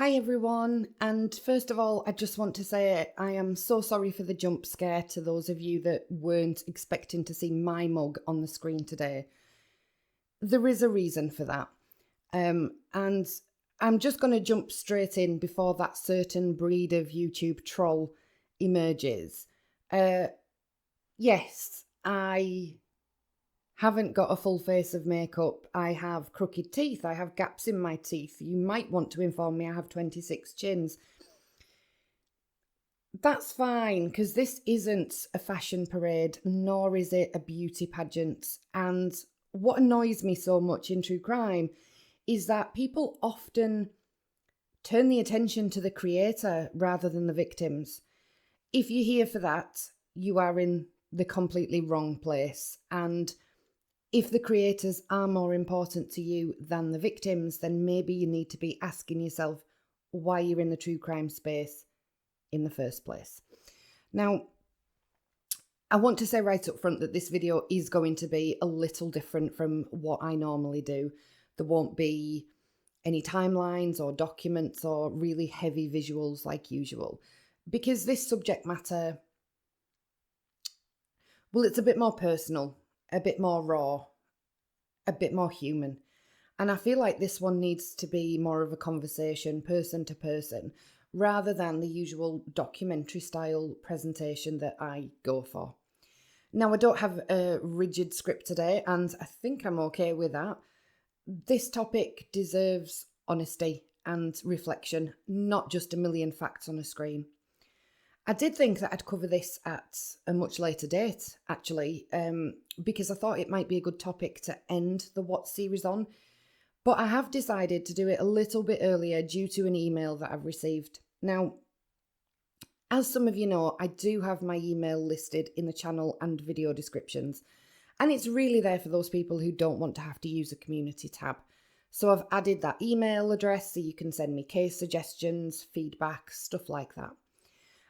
Hi everyone, and first of all, I just want to say I am so sorry for the jump scare to those of you that weren't expecting to see my mug on the screen today. There is a reason for that, and I'm just going to jump straight in before that certain breed of YouTube troll emerges. Yes, I haven't got a full face of makeup. I have crooked teeth. I have gaps in my teeth. You might want to inform me I have 26 chins. That's fine, because this isn't a fashion parade, nor is it a beauty pageant. And what annoys me so much in true crime is that people often turn the attention to the creator rather than the victims. If you're here for that, you are in the completely wrong place. And if the creators are more important to you than the victims, then maybe you need to be asking yourself why you're in the true crime space in the first place. Now, I want to say right up front that this video is going to be a little different from what I normally do. There won't be any timelines or documents or really heavy visuals like usual, because this subject matter, well, it's a bit more personal, a bit more raw, a bit more human. And I feel like this one needs to be more of a conversation, person to person, rather than the usual documentary style presentation that I go for. Now, I don't have a rigid script today, and I think I'm okay with that. This topic deserves honesty and reflection, not just a million facts on a screen. I did think that I'd cover this at a much later date, actually, because I thought it might be a good topic to end the What series on. But I have decided to do it a little bit earlier due to an email that I've received. Now, as some of you know, I do have my email listed in the channel and video descriptions. And it's really there for those people who don't want to have to use a community tab. So I've added that email address so you can send me case suggestions, feedback, stuff like that.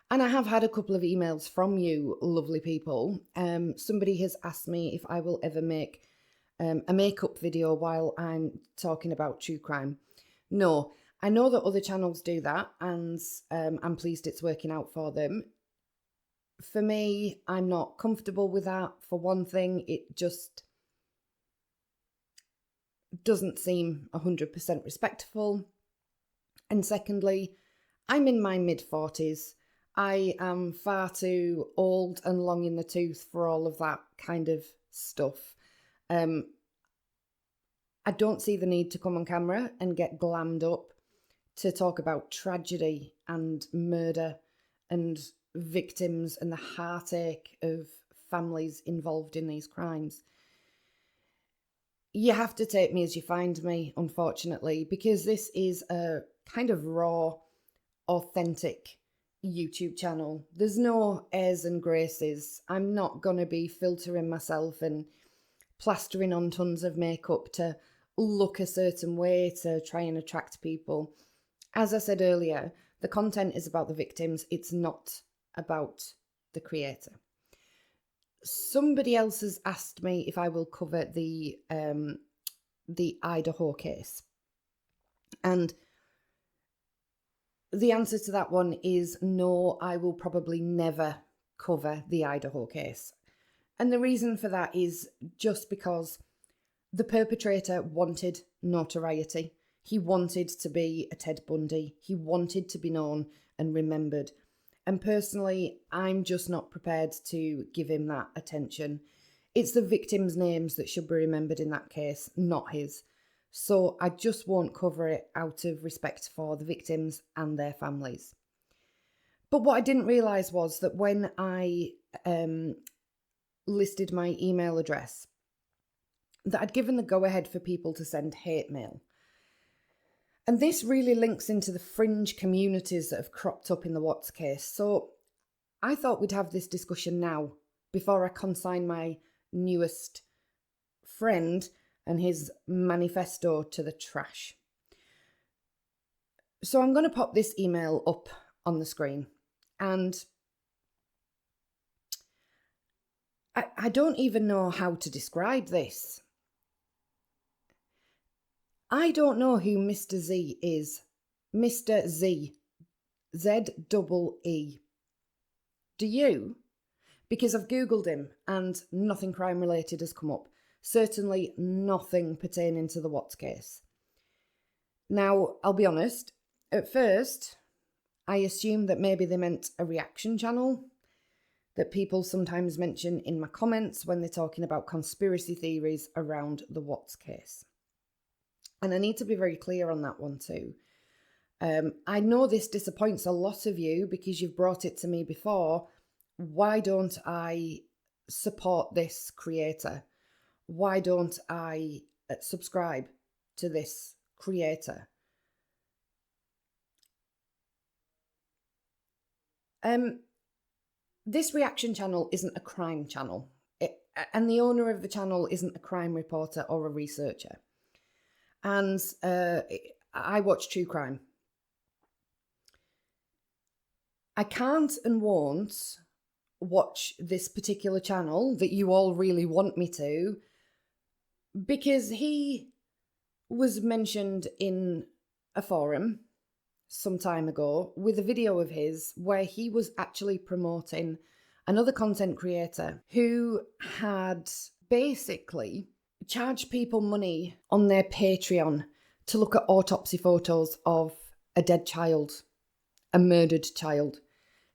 And I have had a couple of emails from you, lovely people. Somebody has asked me if I will ever make a makeup video while I'm talking about true crime. No, I know that other channels do that, and I'm pleased it's working out for them. For me, I'm not comfortable with that. For one thing, it just doesn't seem 100% respectful. And secondly, I'm in my mid-40s. I am far too old and long in the tooth for all of that kind of stuff. I don't see the need to come on camera and get glammed up to talk about tragedy and murder and victims and the heartache of families involved in these crimes. You have to take me as you find me, unfortunately, because this is a kind of raw, authentic YouTube channel. There's no airs and graces. I'm not going to be filtering myself and plastering on tons of makeup to look a certain way to try and attract people. As I said earlier, the content is about the victims. It's not about the creator. Somebody else has asked me if I will cover the Idaho case. And the answer to that one is no, I will probably never cover the Idaho case. And the reason for that is just because the perpetrator wanted notoriety. He wanted to be a Ted Bundy. He wanted to be known and remembered. And personally, I'm just not prepared to give him that attention. It's the victims' names that should be remembered in that case, not his. So I just won't cover it out of respect for the victims and their families. But what I didn't realise was that when I listed my email address, that I'd given the go-ahead for people to send hate mail. And this really links into the fringe communities that have cropped up in the Watts case. So I thought we'd have this discussion now before I consign my newest friend and his manifesto to the trash. So I'm going to pop this email up on the screen. And I don't even know how to describe this. I don't know who Mr. Z is Mr. Z. Z-double-E. Do you? Because I've Googled him and nothing crime related has come up. Certainly nothing pertaining to the Watts case. Now, I'll be honest, at first, I assumed that maybe they meant a reaction channel that people sometimes mention in my comments when they're talking about conspiracy theories around the Watts case. And I need to be very clear on that one too. I know this disappoints a lot of you because you've brought it to me before. Why don't I support this creator? Why don't I subscribe to this creator? This reaction channel isn't a crime channel, and the owner of the channel isn't a crime reporter or a researcher. And I watch true crime. I can't and won't watch this particular channel that you all really want me to, because he was mentioned in a forum some time ago with a video of his where he was actually promoting another content creator who had basically charged people money on their Patreon to look at autopsy photos of a dead child, a murdered child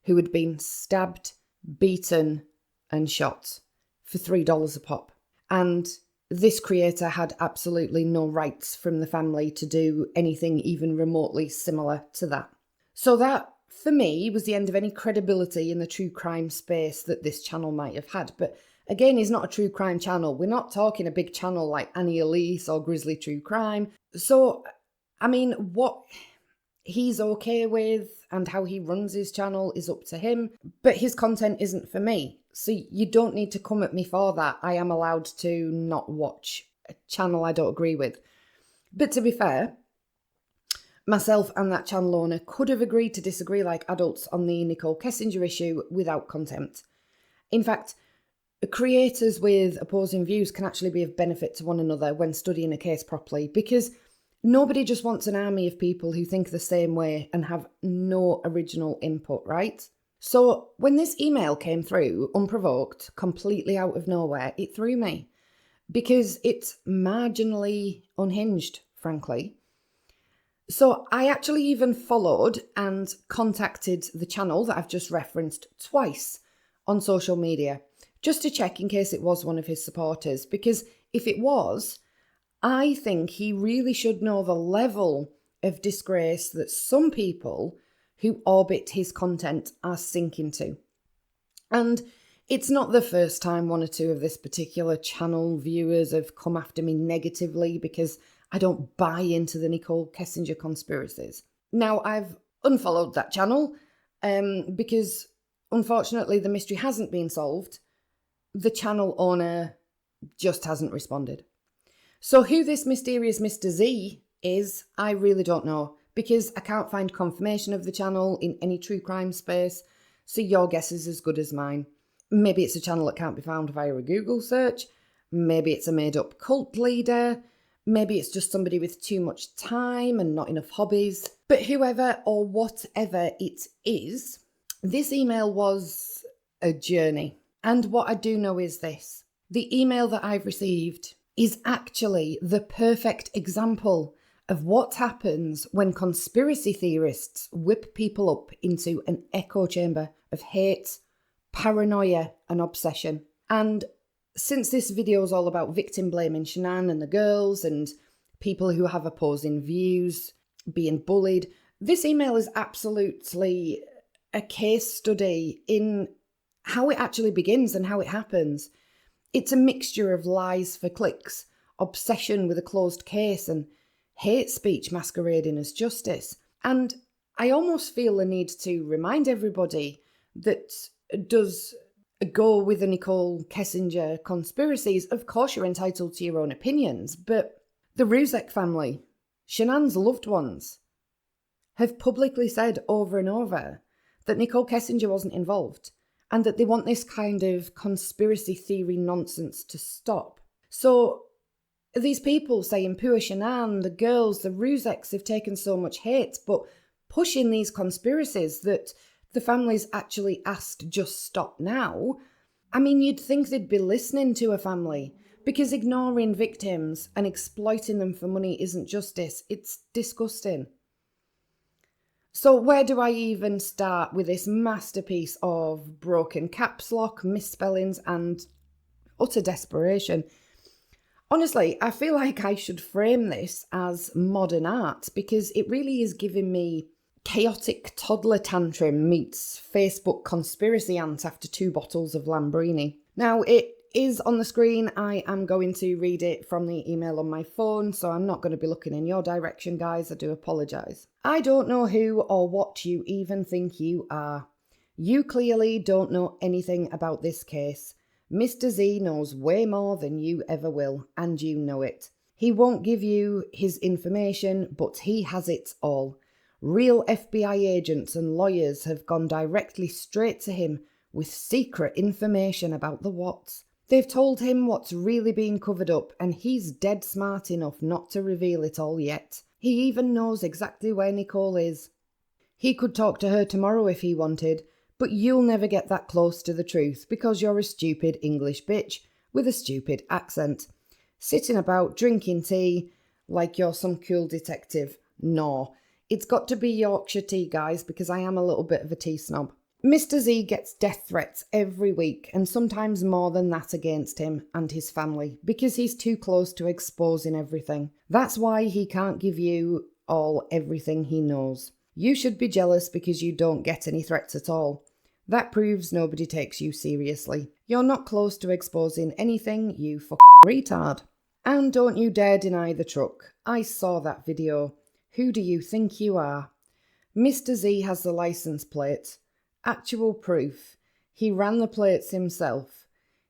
who had been stabbed, beaten and shot for $3 a pop. And this creator had absolutely no rights from the family to do anything even remotely similar to that. So that, for me, was the end of any credibility in the true crime space that this channel might have had. But again, he's not a true crime channel. We're not talking a big channel like Annie Elise or Grizzly True Crime. So, I mean, what he's okay with and how he runs his channel is up to him, but his content isn't for me. So you don't need to come at me for that. I am allowed to not watch a channel I don't agree with. But to be fair, myself and that channel owner could have agreed to disagree like adults on the Nichol Kessinger issue without contempt. In fact, creators with opposing views can actually be of benefit to one another when studying a case properly, because nobody just wants an army of people who think the same way and have no original input, right? So when this email came through, unprovoked, completely out of nowhere, it threw me because it's marginally unhinged, frankly. So I actually even followed and contacted the channel that I've just referenced twice on social media, just to check in case it was one of his supporters, because if it was, I think he really should know the level of disgrace that some people who orbit his content are sinking to. And it's not the first time one or two of this particular channel viewers have come after me negatively because I don't buy into the Nichol Kessinger conspiracies. Now, I've unfollowed that channel because, unfortunately, the mystery hasn't been solved. The channel owner just hasn't responded. So who this mysterious Mr. Z is, I really don't know, because I can't find confirmation of the channel in any true crime space, so your guess is as good as mine. Maybe it's a channel that can't be found via a Google search, maybe it's a made-up cult leader, maybe it's just somebody with too much time and not enough hobbies. But whoever or whatever it is, this email was a journey. And what I do know is this: the email that I've received is actually the perfect example of what happens when conspiracy theorists whip people up into an echo chamber of hate, paranoia, and obsession. And since this video is all about victim blaming Shanann and the girls and people who have opposing views being bullied, this email is absolutely a case study in how it actually begins and how it happens. It's a mixture of lies for clicks, obsession with a closed case, and hate speech masquerading as justice. And I almost feel the need to remind everybody that does go with the Nichol Kessinger conspiracies. Of course, you're entitled to your own opinions, but the Ruzek family, Shanann's loved ones, have publicly said over and over that Nichol Kessinger wasn't involved and that they want this kind of conspiracy theory nonsense to stop. So These people saying poor Shanann, the girls, the Ruzeks have taken so much hate, but pushing these conspiracies that the families actually asked just stop now. I mean, you'd think they'd be listening to a family, because ignoring victims and exploiting them for money isn't justice, it's disgusting. So where do I even start with this masterpiece of broken caps lock, misspellings and utter desperation? Honestly, I feel like I should frame this as modern art because it really is giving me chaotic toddler tantrum meets Facebook conspiracy aunt after 2 bottles of Lambrini. Now, it is on the screen. I am going to read it from the email on my phone, so I'm not going to be looking in your direction, guys. I do apologise. I don't know who or what you even think you are. You clearly don't know anything about this case. Mr. Z knows way more than you ever will, and you know it. He won't give you his information, but he has it all. Real FBI agents and lawyers have gone directly straight to him with secret information about the Watts. They've told him what's really being covered up, and he's dead smart enough not to reveal it all yet. He even knows exactly where Nichol is. He could talk to her tomorrow if he wanted, but you'll never get that close to the truth because you're a stupid English bitch with a stupid accent. Sitting about drinking tea like you're some cool detective. No, it's got to be Yorkshire tea, guys, because I am a little bit of a tea snob. Mr. Z gets death threats every week and sometimes more than that against him and his family because he's too close to exposing everything. That's why he can't give you all everything he knows. You should be jealous because you don't get any threats at all. That proves nobody takes you seriously. You're not close to exposing anything, you retard. And don't you dare deny the truck. I saw that video. Who do you think you are? Mr. Z has the license plate. Actual proof. He ran the plates himself.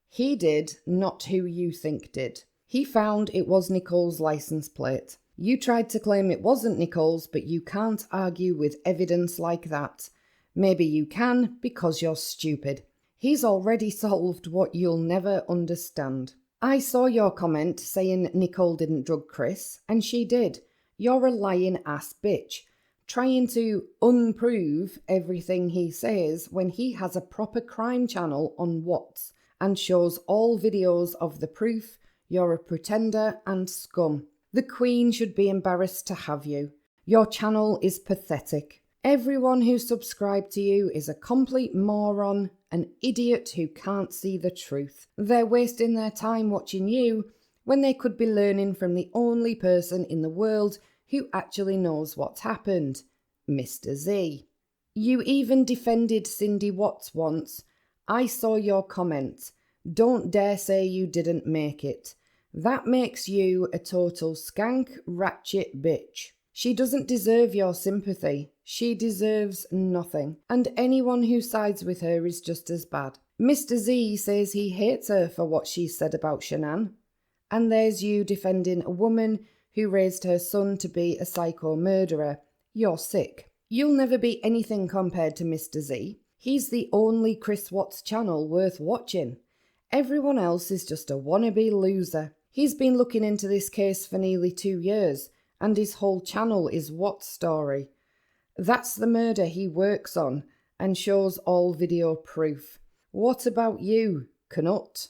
He did, not who you think did. He found it was Nichol's license plate. You tried to claim it wasn't Nichol's, but you can't argue with evidence like that. Maybe you can because you're stupid. He's already solved what you'll never understand. I saw your comment saying Nichol didn't drug Chris, and she did. You're a lying ass bitch, trying to unprove everything he says when he has a proper crime channel on Watts and shows all videos of the proof. You're a pretender and scum. The Queen should be embarrassed to have you. Your channel is pathetic. Everyone who subscribed to you is a complete moron, an idiot who can't see the truth. They're wasting their time watching you when they could be learning from the only person in the world who actually knows what's happened, Mr. Z. You even defended Cindy Watts once. I saw your comment. Don't dare say you didn't make it. That makes you a total skank ratchet bitch. She doesn't deserve your sympathy. She deserves nothing. And anyone who sides with her is just as bad. Mr. Z says he hates her for what she said about Shanann. And there's you defending a woman who raised her son to be a psycho murderer. You're sick. You'll never be anything compared to Mr. Z. He's the only Chris Watts channel worth watching. Everyone else is just a wannabe loser. He's been looking into this case for nearly 2 years, and his whole channel is Watts' story. That's the murder he works on and shows all video proof. What about you, Knut?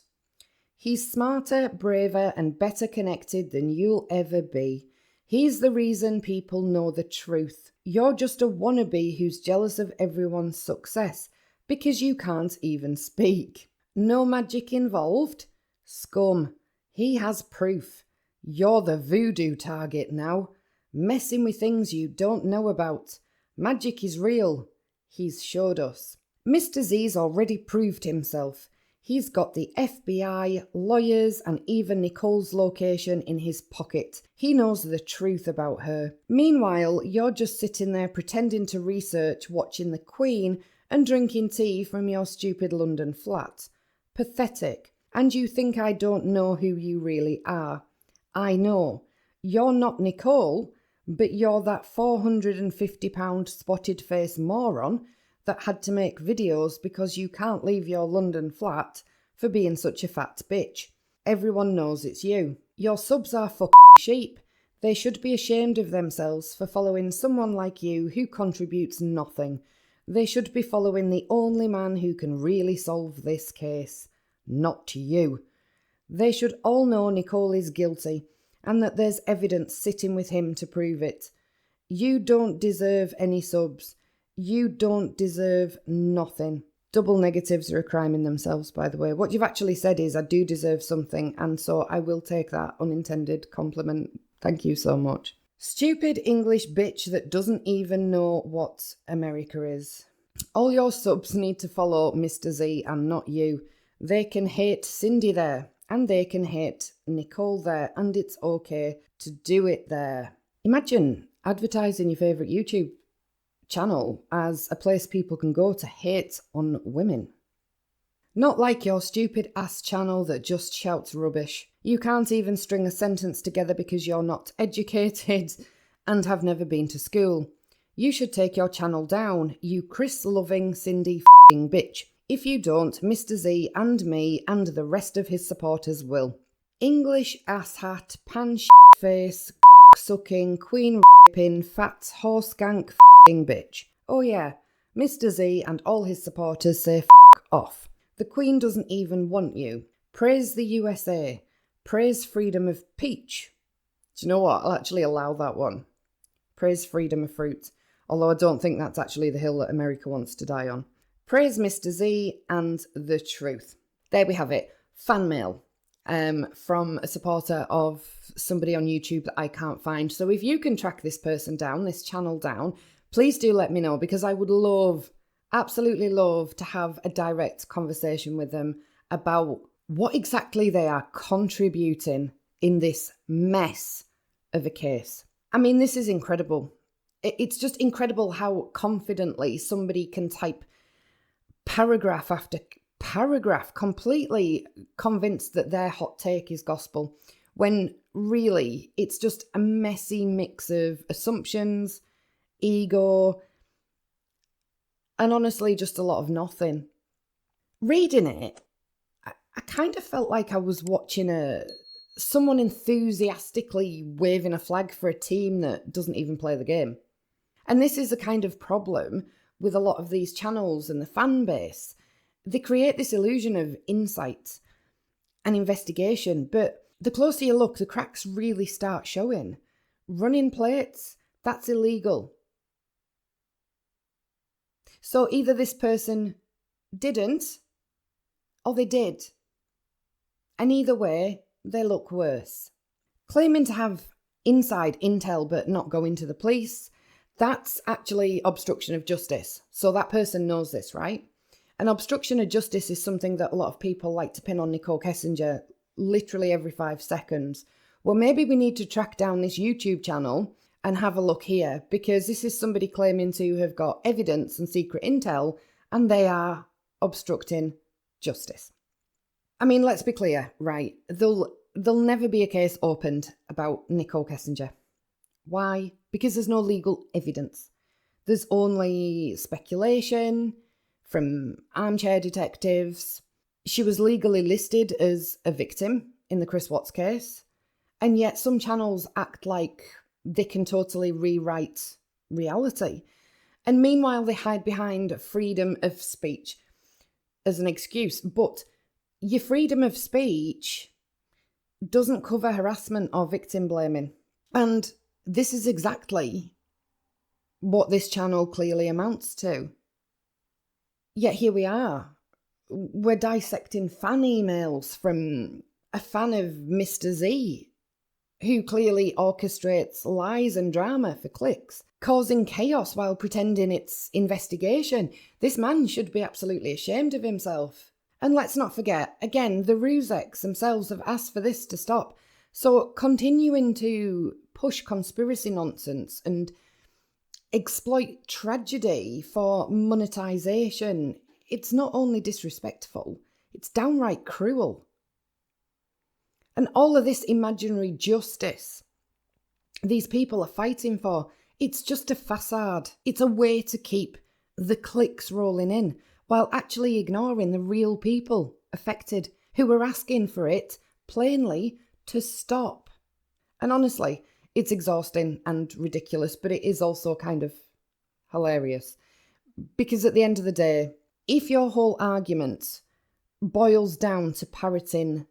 He's smarter, braver, and better connected than you'll ever be. He's the reason people know the truth. You're just a wannabe who's jealous of everyone's success because you can't even speak. No magic involved? Scum. He has proof. You're the voodoo target now. Messing with things you don't know about. Magic is real. He's showed us. Mr. Z's already proved himself. He's got the FBI, lawyers, and even Nichol's location in his pocket. He knows the truth about her. Meanwhile, you're just sitting there pretending to research, watching the Queen, and drinking tea from your stupid London flat. Pathetic. And you think I don't know who you really are. I know. You're not Nichol, but you're that £450 spotted-faced moron that had to make videos because you can't leave your London flat for being such a fat bitch. Everyone knows it's you. Your subs are sheep. They should be ashamed of themselves for following someone like you who contributes nothing. They should be following the only man who can really solve this case. Not you. They should all know Nichol is guilty and that there's evidence sitting with him to prove it. You don't deserve any subs. You don't deserve nothing. Double negatives are a crime in themselves, by the way. What you've actually said is, I do deserve something, and so I will take that unintended compliment. Thank you so much. Stupid English bitch that doesn't even know what America is. All your subs need to follow Mr. Z and not you. They can hate Cindy there, and they can hate Nichol there, and it's okay to do it there. Imagine advertising your favourite YouTube channel as a place people can go to hate on women. Not like your stupid ass channel that just shouts rubbish. You can't even string a sentence together because you're not educated and have never been to school. You should take your channel down, you Chris-loving Cindy f***ing bitch. If you don't, Mr. Z and me and the rest of his supporters will. English asshat, pan face, sucking, queen ripping, fat horse skank f***ing bitch. Oh yeah, Mr. Z and all his supporters say f*** off. The Queen doesn't even want you. Praise the USA. Praise freedom of peach. Do you know what? I'll actually allow that one. Praise freedom of fruit. Although I don't think that's actually the hill that America wants to die on. Praise Mr. Z and the truth. There we have it. Fan mail from a supporter of somebody on YouTube that I can't find. So if you can track this person down, this channel down, please do let me know, because I would love, absolutely love, to have a direct conversation with them about what exactly they are contributing in this mess of a case. I mean, this is incredible. It's just incredible how confidently somebody can type paragraph after paragraph, completely convinced that their hot take is gospel, when really it's just a messy mix of assumptions, ego, and honestly just a lot of nothing. Reading it, I kind of felt like I was watching someone enthusiastically waving a flag for a team that doesn't even play the game. And this is a kind of problem with a lot of these channels and the fan base. They create this illusion of insight and investigation, but the closer you look, the cracks really start showing. Running plates, that's illegal. So either this person didn't, or they did. And either way, they look worse. Claiming to have inside intel but not going to the police, that's actually obstruction of justice. So that person knows this, right? And obstruction of justice is something that a lot of people like to pin on Nichol Kessinger literally every 5 seconds. Well, maybe we need to track down this YouTube channel and have a look here, because this is somebody claiming to have got evidence and secret intel, and they are obstructing justice. I mean, let's be clear, right? There'll never be a case opened about Nichol Kessinger. Why? Because there's no legal evidence. There's only speculation from armchair detectives. She was legally listed as a victim in the Chris Watts case, and yet some channels act like they can totally rewrite reality. And meanwhile, they hide behind freedom of speech as an excuse. But your freedom of speech doesn't cover harassment or victim blaming. And this is exactly what this channel clearly amounts to. Yet here we are. We're dissecting fan emails from a fan of Mr. Z, who clearly orchestrates lies and drama for clicks, causing chaos while pretending it's investigation. This man should be absolutely ashamed of himself. And let's not forget, again, the Rusecs themselves have asked for this to stop. So continuing to push conspiracy nonsense and exploit tragedy for monetization, it's not only disrespectful, it's downright cruel. And all of this imaginary justice these people are fighting for, it's just a facade. It's a way to keep the clicks rolling in while actually ignoring the real people affected who are asking for it plainly to stop. And honestly, it's exhausting and ridiculous, but it is also kind of hilarious. Because at the end of the day, if your whole argument boils down to parroting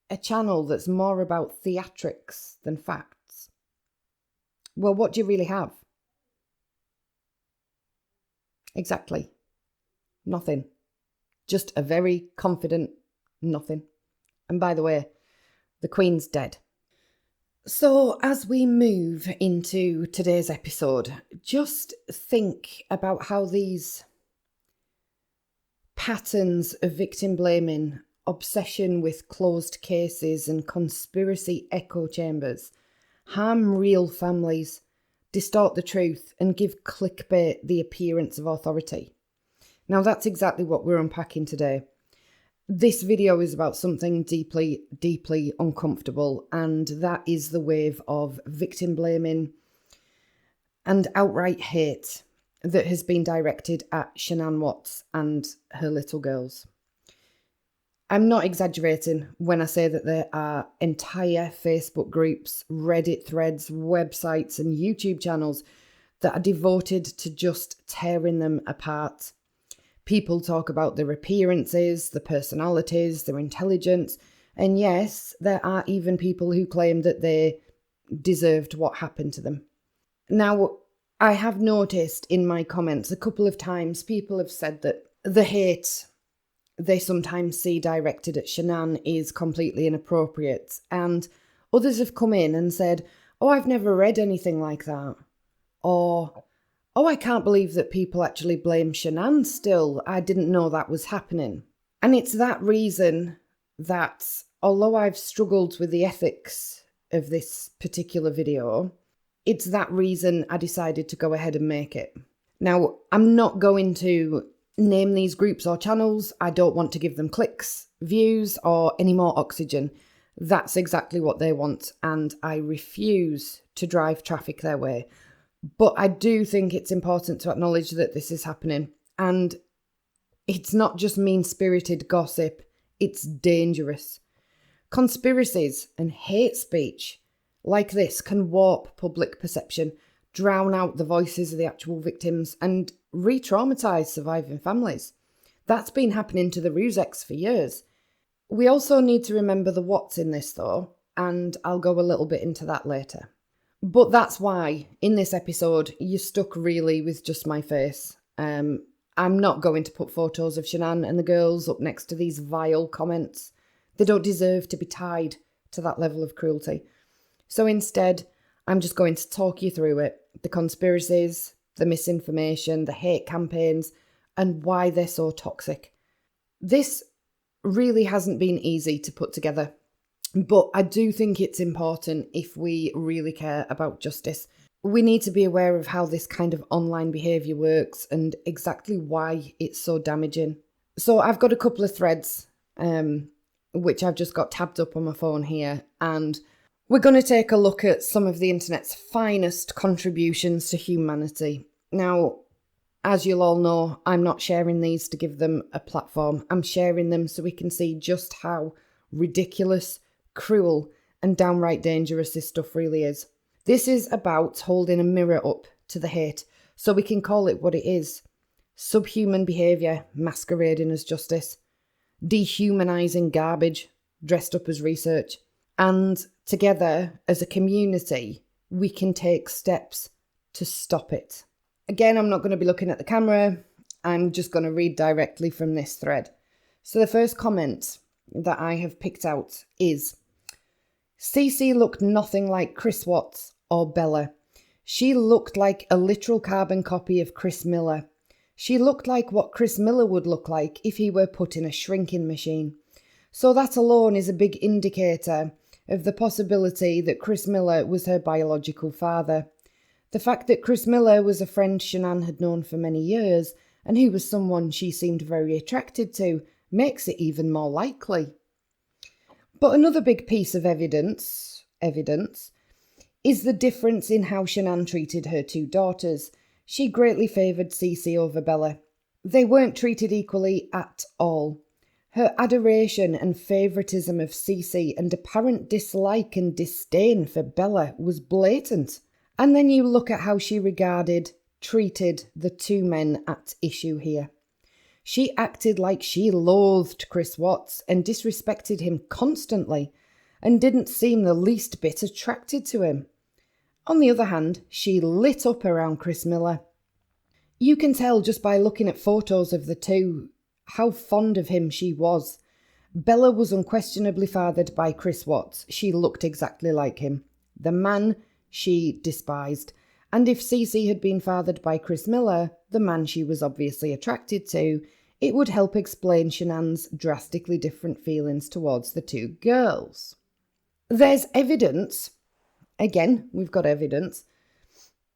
a channel that's more about theatrics than facts, well, what do you really have? Exactly. Nothing. Just a very confident nothing. And by the way, the Queen's dead. So as we move into today's episode, just think about how these patterns of victim blaming, obsession with closed cases and conspiracy echo chambers harm real families, distort the truth and give clickbait the appearance of authority. Now that's exactly what we're unpacking today. This video is about something deeply, deeply uncomfortable, and that is the wave of victim blaming and outright hate that has been directed at Shanann Watts and her little girls. I'm not exaggerating when I say that there are entire Facebook groups, Reddit threads, websites and YouTube channels that are devoted to just tearing them apart. People talk about their appearances, their personalities, their intelligence, and yes, there are even people who claim that they deserved what happened to them. Now, I have noticed in my comments a couple of times people have said that the hate they sometimes see directed at Shanann is completely inappropriate, and others have come in and said, "Oh, I've never read anything like that," or "Oh, I can't believe that people actually blame Shanann still. I didn't know that was happening." And it's that reason that, although I've struggled with the ethics of this particular video, it's that reason I decided to go ahead and make it. Now, I'm not going to name these groups or channels. I don't want to give them clicks, views, or any more oxygen. That's exactly what they want, and I refuse to drive traffic their way. But I do think it's important to acknowledge that this is happening. And it's not just mean-spirited gossip, it's dangerous. Conspiracies and hate speech like this can warp public perception, drown out the voices of the actual victims, and re-traumatise surviving families. That's been happening to the Rusex for years. We also need to remember the what's in this though, and I'll go a little bit into that later. But that's why, in this episode, you're stuck really with just my face. I'm not going to put photos of Shanann and the girls up next to these vile comments. They don't deserve to be tied to that level of cruelty. So instead, I'm just going to talk you through it. The conspiracies, the misinformation, the hate campaigns, and why they're so toxic. This really hasn't been easy to put together. But I do think it's important if we really care about justice. We need to be aware of how this kind of online behaviour works and exactly why it's so damaging. So I've got a couple of threads, which I've just got tabbed up on my phone here, and we're going to take a look at some of the internet's finest contributions to humanity. Now, as you'll all know, I'm not sharing these to give them a platform. I'm sharing them so we can see just how ridiculous, cruel and downright dangerous this stuff really is. This is about holding a mirror up to the hate so we can call it what it is. Subhuman behaviour masquerading as justice. Dehumanising garbage dressed up as research. And together, as a community, we can take steps to stop it. Again, I'm not going to be looking at the camera. I'm just going to read directly from this thread. So the first comment that I have picked out is, "Cece looked nothing like Chris Watts or Bella. She looked like a literal carbon copy of Chris Miller. She looked like what Chris Miller would look like if he were put in a shrinking machine. So that alone is a big indicator of the possibility that Chris Miller was her biological father. The fact that Chris Miller was a friend Shanann had known for many years, and who was someone she seemed very attracted to, makes it even more likely." But another big piece of evidence, is the difference in how Shanann treated her two daughters. She greatly favoured Cece over Bella. They weren't treated equally at all. Her adoration and favouritism of Cece and apparent dislike and disdain for Bella was blatant. And then you look at how she treated the two men at issue here. She acted like she loathed Chris Watts and disrespected him constantly and didn't seem the least bit attracted to him. On the other hand, she lit up around Chris Miller. You can tell just by looking at photos of the two how fond of him she was. Bella was unquestionably fathered by Chris Watts. She looked exactly like him. The man she despised. And if Cece had been fathered by Chris Miller, the man she was obviously attracted to, it would help explain Shanann's drastically different feelings towards the two girls. There's evidence, again, we've got evidence,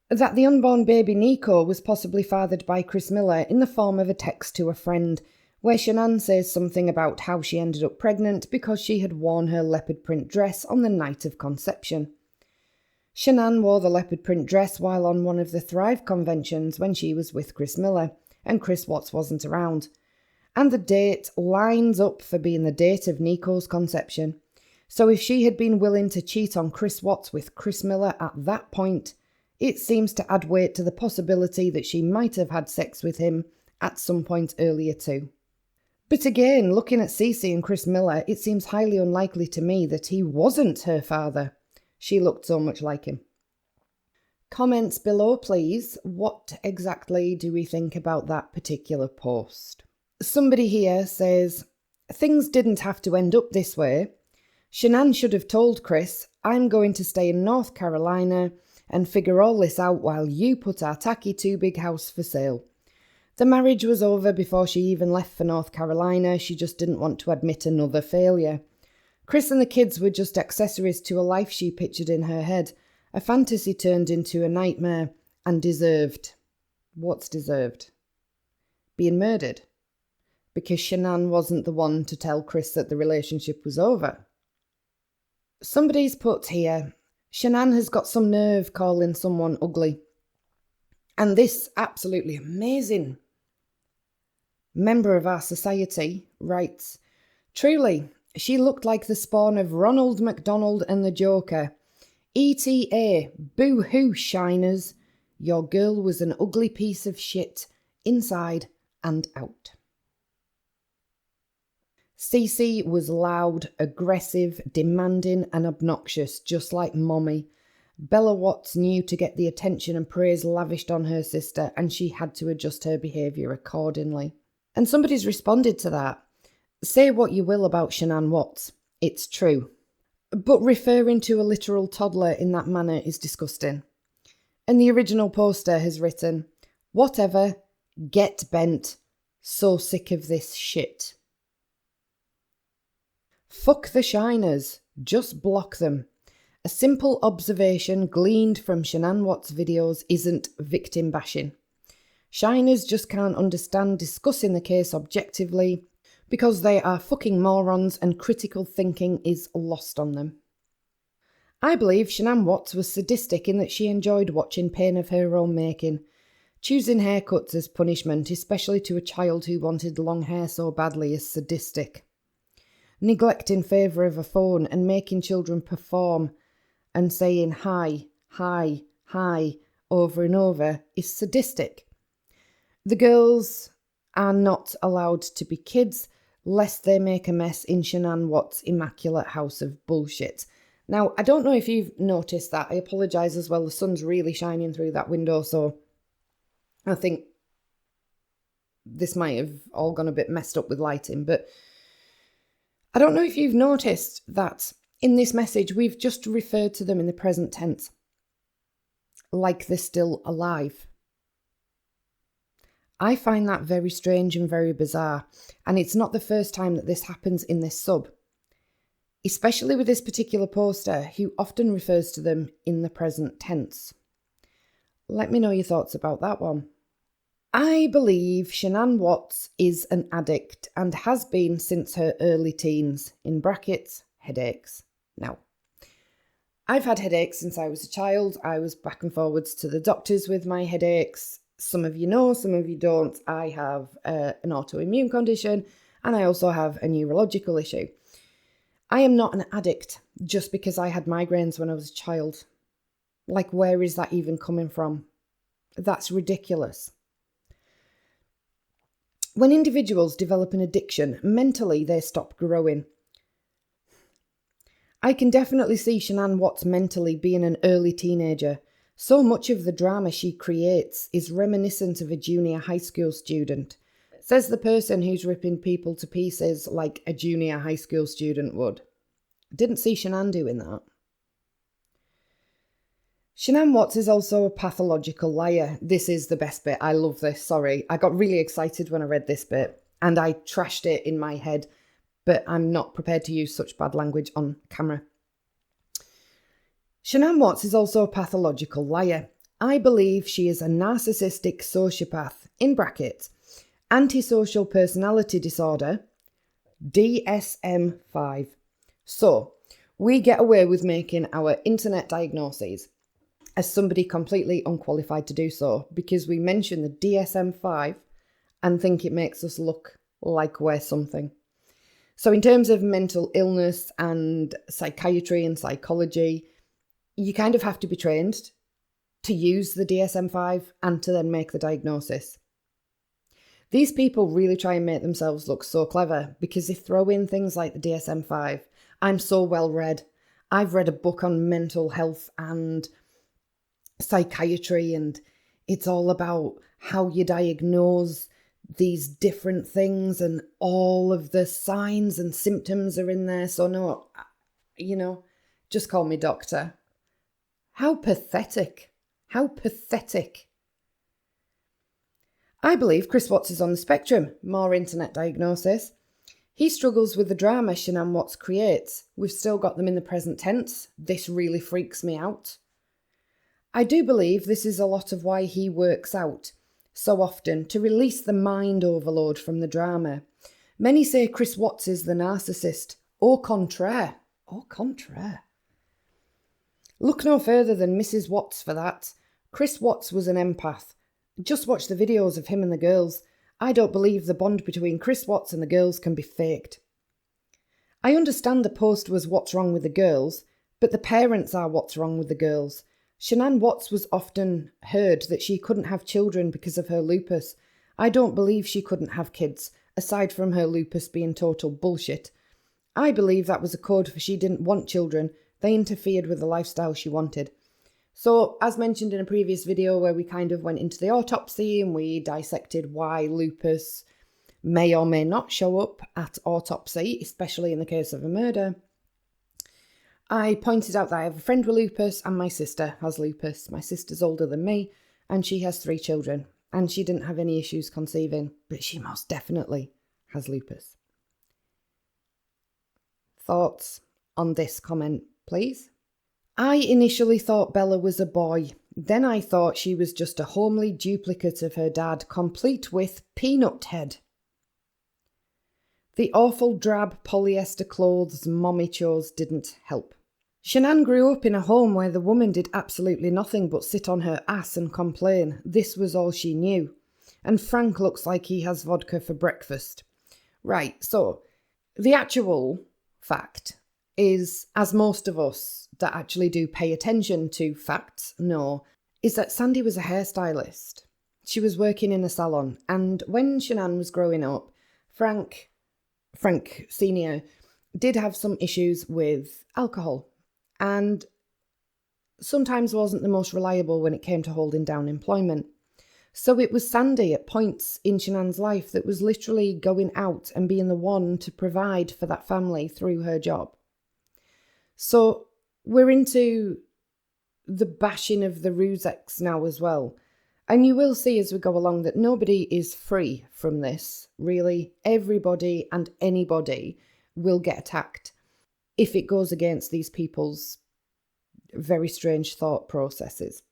that the unborn baby Nico was possibly fathered by Chris Miller in the form of a text to a friend, where Shanann says something about how she ended up pregnant because she had worn her leopard print dress on the night of conception. Shanann wore the leopard print dress while on one of the Thrive conventions when she was with Chris Miller, and Chris Watts wasn't around. And the date lines up for being the date of Nico's conception. So if she had been willing to cheat on Chris Watts with Chris Miller at that point, it seems to add weight to the possibility that she might have had sex with him at some point earlier too. But again, looking at Cece and Chris Miller, it seems highly unlikely to me that he wasn't her father. She looked so much like him. Comments below, please. What exactly do we think about that particular post? Somebody here says, things didn't have to end up this way. Shanann should have told Chris, I'm going to stay in North Carolina and figure all this out while you put our tacky two-big house for sale. The marriage was over before she even left for North Carolina. She just didn't want to admit another failure. Chris and the kids were just accessories to a life she pictured in her head, a fantasy turned into a nightmare, and deserved. What's deserved? Being murdered. Because Shanann wasn't the one to tell Chris that the relationship was over. Somebody's put here, Shanann has got some nerve calling someone ugly. And this absolutely amazing member of our society writes, truly, she looked like the spawn of Ronald McDonald and the Joker. ETA, boo-hoo, shiners. Your girl was an ugly piece of shit, inside and out. Cece was loud, aggressive, demanding and obnoxious, just like Mommy. Bella Watts knew to get the attention and praise lavished on her sister, and she had to adjust her behaviour accordingly. And somebody's responded to that. Say what you will about Shanann Watts. It's true. But referring to a literal toddler in that manner is disgusting. And the original poster has written, whatever, get bent, so sick of this shit. Fuck the shiners, just block them. A simple observation gleaned from Shanann Watts' videos isn't victim bashing. Shiners just can't understand discussing the case objectively because they are fucking morons and critical thinking is lost on them. I believe Shanann Watts was sadistic in that she enjoyed watching pain of her own making, choosing haircuts as punishment, especially to a child who wanted long hair so badly, is sadistic. Neglect in favour of a phone and making children perform and saying hi, hi, hi over and over is sadistic. The girls are not allowed to be kids lest they make a mess in Shanann Watts' immaculate house of bullshit. Now, I don't know if you've noticed that. I apologise as well. The sun's really shining through that window, so I think this might have all gone a bit messed up with lighting, but I don't know if you've noticed that in this message, we've just referred to them in the present tense, like they're still alive. I find that very strange and very bizarre, and it's not the first time that this happens in this sub, especially with this particular poster who often refers to them in the present tense. Let me know your thoughts about that one. I believe Shanann Watts is an addict and has been since her early teens, in brackets, headaches. Now, I've had headaches since I was a child. I was back and forwards to the doctors with my headaches. Some of you know, some of you don't. I have an autoimmune condition and I also have a neurological issue. I am not an addict just because I had migraines when I was a child. Like, where is that even coming from? That's ridiculous. When individuals develop an addiction, mentally they stop growing. I can definitely see Shanann Watts mentally being an early teenager. So much of the drama she creates is reminiscent of a junior high school student, says the person who's ripping people to pieces like a junior high school student would. Didn't see Shanann doing that. Shanann Watts is also a pathological liar. This is the best bit. I love this. Sorry. I got really excited when I read this bit and I trashed it in my head, but I'm not prepared to use such bad language on camera. Shanann Watts is also a pathological liar. I believe she is a narcissistic sociopath, in brackets, antisocial personality disorder, DSM-5. So, we get away with making our internet diagnoses as somebody completely unqualified to do so because we mention the DSM-5 and think it makes us look like we're something. So in terms of mental illness and psychiatry and psychology, you kind of have to be trained to use the DSM-5 and to then make the diagnosis. These people really try and make themselves look so clever because they throw in things like the DSM-5. I'm so well read. I've read a book on mental health and psychiatry, and it's all about how you diagnose these different things and all of the signs and symptoms are in there. So no, just call me doctor. How pathetic. How pathetic. I believe Chris Watts is on the spectrum. More internet diagnosis. He struggles with the drama Shanann Watts creates. We've still got them in the present tense. This really freaks me out. I do believe this is a lot of why he works out so often, to release the mind overload from the drama. Many say Chris Watts is the narcissist. Au contraire. Au contraire. Look no further than Mrs. Watts for that. Chris Watts was an empath. Just watch the videos of him and the girls. I don't believe the bond between Chris Watts and the girls can be faked. I understand the post was what's wrong with the girls, but the parents are what's wrong with the girls. Shanann Watts was often heard that she couldn't have children because of her lupus. I don't believe she couldn't have kids, aside from her lupus being total bullshit. I believe that was a code for she didn't want children. They interfered with the lifestyle she wanted. So, as mentioned in a previous video where we kind of went into the autopsy and we dissected why lupus may or may not show up at autopsy, especially in the case of a murder, I pointed out that I have a friend with lupus and my sister has lupus. My sister's older than me and she has 3 children and she didn't have any issues conceiving, but she most definitely has lupus. Thoughts on this comment, please? I initially thought Bella was a boy. Then I thought she was just a homely duplicate of her dad, complete with peanut head. The awful drab polyester clothes mommy chose didn't help. Shanann grew up in a home where the woman did absolutely nothing but sit on her ass and complain. This was all she knew. And Frank looks like he has vodka for breakfast. Right, so the actual fact is, as most of us that actually do pay attention to facts know, is that Sandy was a hairstylist. She was working in a salon, and when Shanann was growing up, Frank Sr. did have some issues with alcohol, and sometimes wasn't the most reliable when it came to holding down employment. So it was Sandy at points in Shanann's life that was literally going out and being the one to provide for that family through her job. So we're into the bashing of the Rusex now as well. And you will see as we go along that nobody is free from this, really. Everybody and anybody will get attacked if it goes against these people's very strange thought processes.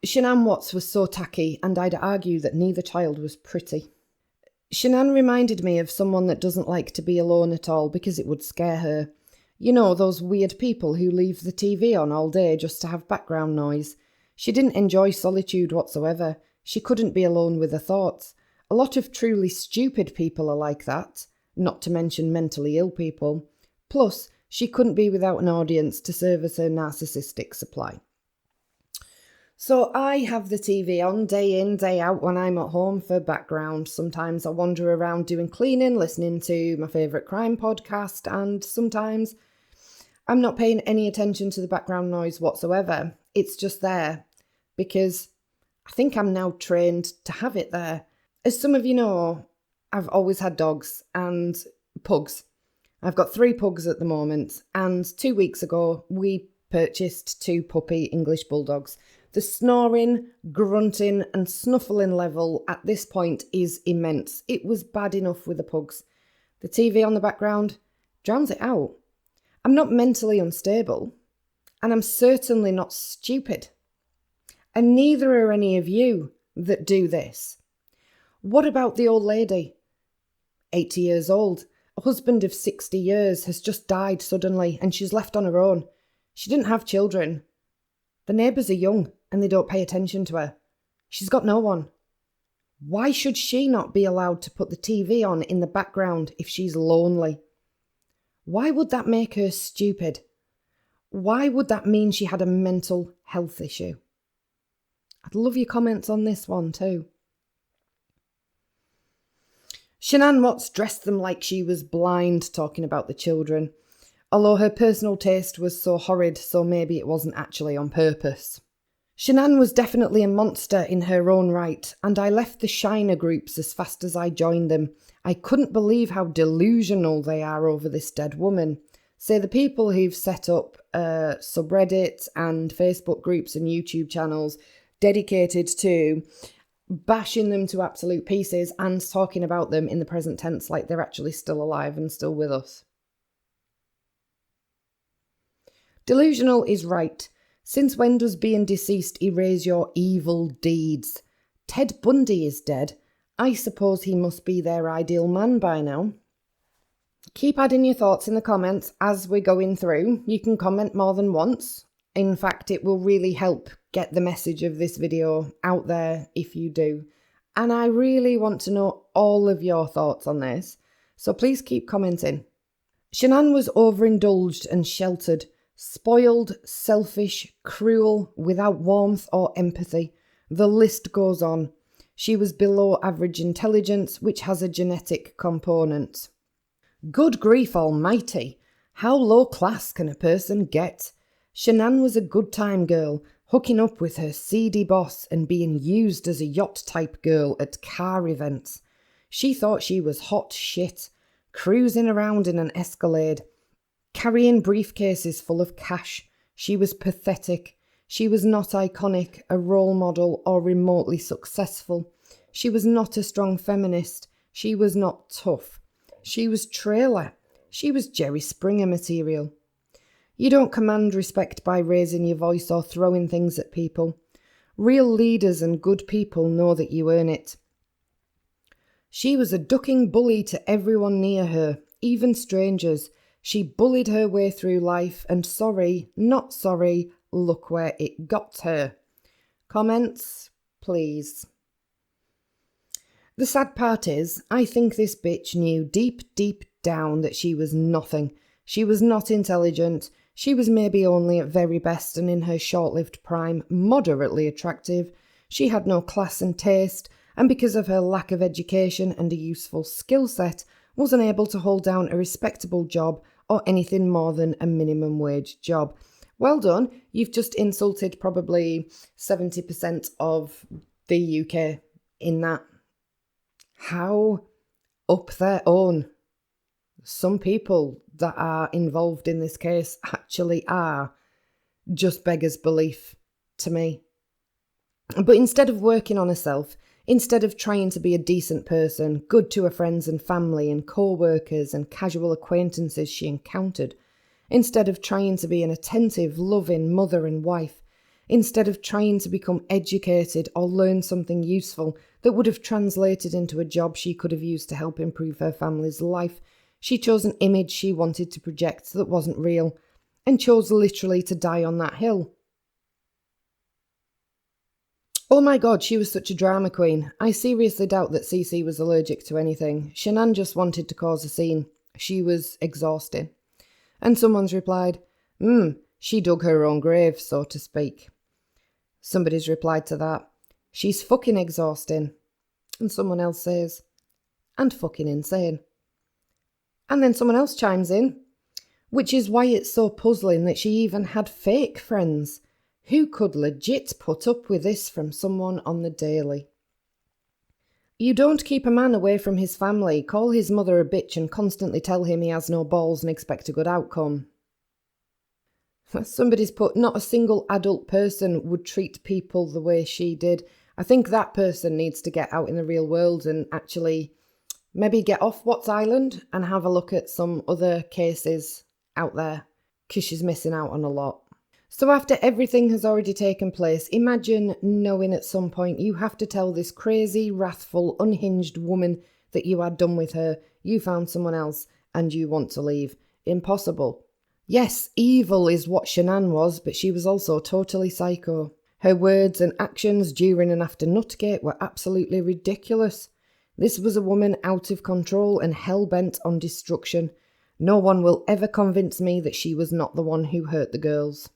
Shanann Watts was so tacky, and I'd argue that neither child was pretty. Shanann reminded me of someone that doesn't like to be alone at all because it would scare her. You know, those weird people who leave the TV on all day just to have background noise. She didn't enjoy solitude whatsoever. She couldn't be alone with her thoughts. A lot of truly stupid people are like that, not to mention mentally ill people. Plus, she couldn't be without an audience to service her narcissistic supply. So I have the TV on day in, day out when I'm at home for background. Sometimes I wander around doing cleaning, listening to my favourite crime podcast, and sometimes I'm not paying any attention to the background noise whatsoever. It's just there because I think I'm now trained to have it there. As some of you know, I've always had dogs and pugs. I've got 3 pugs at the moment, and 2 weeks ago we purchased 2 puppy English bulldogs. The snoring, grunting and snuffling level at this point is immense. It was bad enough with the pugs. The TV on the background drowns it out. I'm not mentally unstable, and I'm certainly not stupid. And neither are any of you that do this. What about the old lady? 80 years old. A husband of 60 years has just died suddenly and she's left on her own. She didn't have children. The neighbours are young and they don't pay attention to her. She's got no one. Why should she not be allowed to put the TV on in the background if she's lonely? Why would that make her stupid? Why would that mean she had a mental health issue? I'd love your comments on this one too. Shanann Watts dressed them like she was blind, talking about the children. Although her personal taste was so horrid, so maybe it wasn't actually on purpose. Shanann was definitely a monster in her own right, and I left the Shiner groups as fast as I joined them. I couldn't believe how delusional they are over this dead woman. Say the people who've set up subreddits and Facebook groups and YouTube channels dedicated to bashing them to absolute pieces and talking about them in the present tense like they're actually still alive and still with us. Delusional is right. Since when does being deceased erase your evil deeds? Ted Bundy is dead. I suppose he must be their ideal man by now. Keep adding your thoughts in the comments as we're going through. You can comment more than once. In fact, it will really help get the message of this video out there if you do. And I really want to know all of your thoughts on this, so please keep commenting. Shanann was overindulged and sheltered, spoiled, selfish, cruel, without warmth or empathy. The list goes on. She was below average intelligence, which has a genetic component. Good grief almighty! How low class can a person get? Shanann was a good time girl, hooking up with her seedy boss and being used as a yacht-type girl at car events. She thought she was hot shit, cruising around in an Escalade, carrying briefcases full of cash. She was pathetic. She was not iconic, a role model, or remotely successful. She was not a strong feminist. She was not tough. She was trailer. She was Jerry Springer material. You don't command respect by raising your voice or throwing things at people. Real leaders and good people know that you earn it. She was a ducking bully to everyone near her, even strangers. She bullied her way through life, and sorry, not sorry, look where it got her. Comments, please. The sad part is, I think this bitch knew deep, deep down that she was nothing. She was not intelligent. She was maybe only at very best and in her short-lived prime moderately attractive. She had no class and taste, and because of her lack of education and a useful skill set, wasn't able to hold down a respectable job or anything more than a minimum wage job. Well done, you've just insulted probably 70% of the UK in that. How up their own some people that are involved in this case actually are just beggars belief to me. But instead of working on herself, instead of trying to be a decent person, good to her friends and family and co-workers and casual acquaintances she encountered, instead of trying to be an attentive, loving mother and wife, instead of trying to become educated or learn something useful that would have translated into a job she could have used to help improve her family's life, she chose an image she wanted to project that wasn't real, and chose literally to die on that hill. Oh my god, she was such a drama queen. I seriously doubt that Cece was allergic to anything. Shanann just wanted to cause a scene. She was exhausting. And someone's replied, she dug her own grave, so to speak. Somebody's replied to that, she's fucking exhausting. And someone else says, and fucking insane. And then someone else chimes in, which is why it's so puzzling that she even had fake friends. Who could legit put up with this from someone on the daily? You don't keep a man away from his family, call his mother a bitch and constantly tell him he has no balls and expect a good outcome. Somebody's put, not a single adult person would treat people the way she did. I think that person needs to get out in the real world and actually maybe get off Watts Island and have a look at some other cases out there, because she's missing out on a lot. So after everything has already taken place, imagine knowing at some point you have to tell this crazy, wrathful, unhinged woman that you are done with her, you found someone else, and you want to leave. Impossible. Yes, evil is what Shanann was, but she was also totally psycho. Her words and actions during and after Nutgate were absolutely ridiculous. This was a woman out of control and hell-bent on destruction. No one will ever convince me that she was not the one who hurt the girls.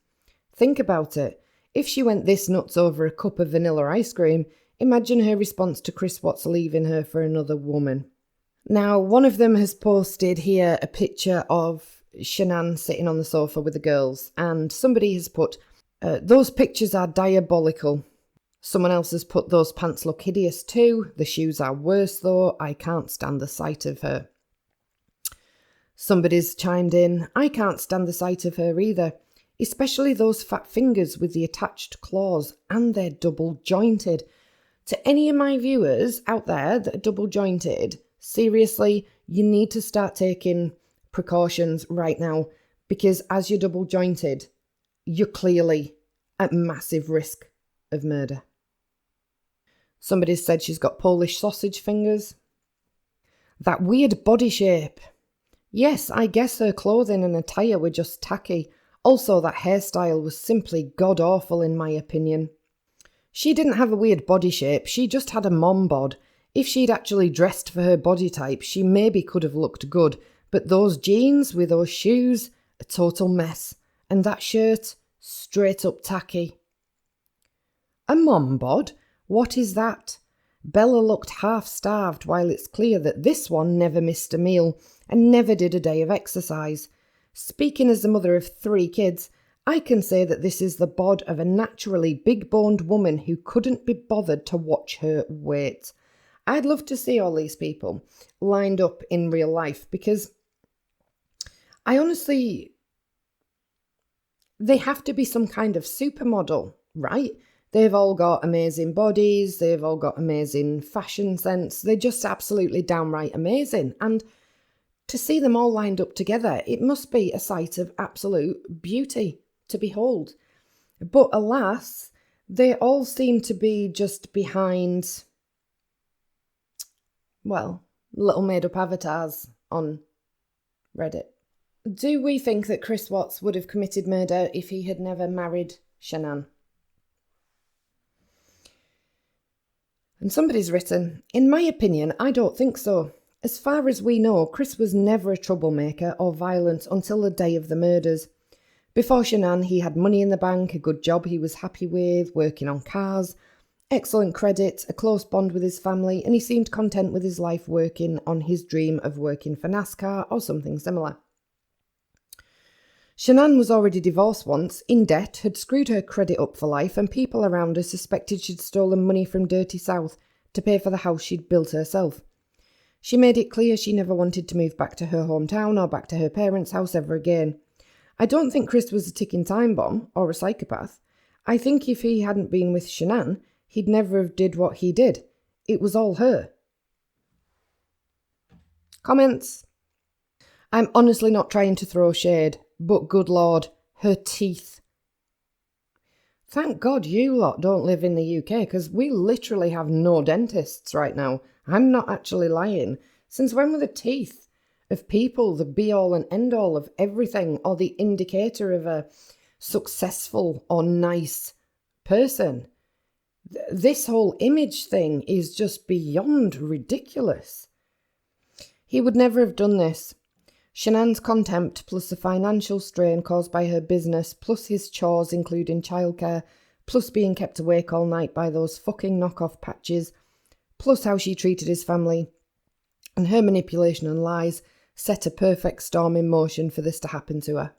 Think about it. If she went this nuts over a cup of vanilla ice cream, imagine her response to Chris Watts leaving her for another woman. Now, one of them has posted here a picture of Shanann sitting on the sofa with the girls, and somebody has put, those pictures are diabolical. Someone else has put, those pants look hideous too. The shoes are worse though. I can't stand the sight of her. Somebody's chimed in, I can't stand the sight of her either. Especially those fat fingers with the attached claws, and they're double jointed. To any of my viewers out there that are double jointed, seriously, you need to start taking precautions right now, because as you're double jointed, you're clearly at massive risk of murder. Somebody said she's got Polish sausage fingers. That weird body shape. Yes, I guess her clothing and attire were just tacky. Also, that hairstyle was simply god-awful in my opinion. She didn't have a weird body shape, she just had a mom bod. If she'd actually dressed for her body type, she maybe could have looked good, but those jeans with those shoes, a total mess. And that shirt, straight up tacky. A mom bod? What is that? Bella looked half-starved, while it's clear that this one never missed a meal and never did a day of exercise. Speaking as the mother of 3 kids, I can say that this is the bod of a naturally big-boned woman who couldn't be bothered to watch her weight. I'd love to see all these people lined up in real life, because I honestly, they have to be some kind of supermodel, right? They've all got amazing bodies, they've all got amazing fashion sense, they're just absolutely downright amazing. And to see them all lined up together, it must be a sight of absolute beauty to behold. But alas, they all seem to be just behind, well, little made-up avatars on Reddit. Do we think that Chris Watts would have committed murder if he had never married Shanann? And somebody's written, in my opinion, I don't think so. As far as we know, Chris was never a troublemaker or violent until the day of the murders. Before Shanann, he had money in the bank, a good job he was happy with, working on cars, excellent credit, a close bond with his family, and he seemed content with his life working on his dream of working for NASCAR or something similar. Shanann was already divorced once, in debt, had screwed her credit up for life, and people around her suspected she'd stolen money from Dirty South to pay for the house she'd built herself. She made it clear she never wanted to move back to her hometown or back to her parents' house ever again. I don't think Chris was a ticking time bomb or a psychopath. I think if he hadn't been with Shanann, he'd never have did what he did. It was all her. Comments? I'm honestly not trying to throw shade, but good lord, her teeth. Thank God you lot don't live in the UK, because we literally have no dentists right now. I'm not actually lying. Since when were the teeth of people the be-all and end-all of everything, or the indicator of a successful or nice person? This whole image thing is just beyond ridiculous. He would never have done this. Shanann's contempt, plus the financial strain caused by her business, plus his chores including childcare, plus being kept awake all night by those fucking knockoff patches, plus how she treated his family, and her manipulation and lies set a perfect storm in motion for this to happen to her.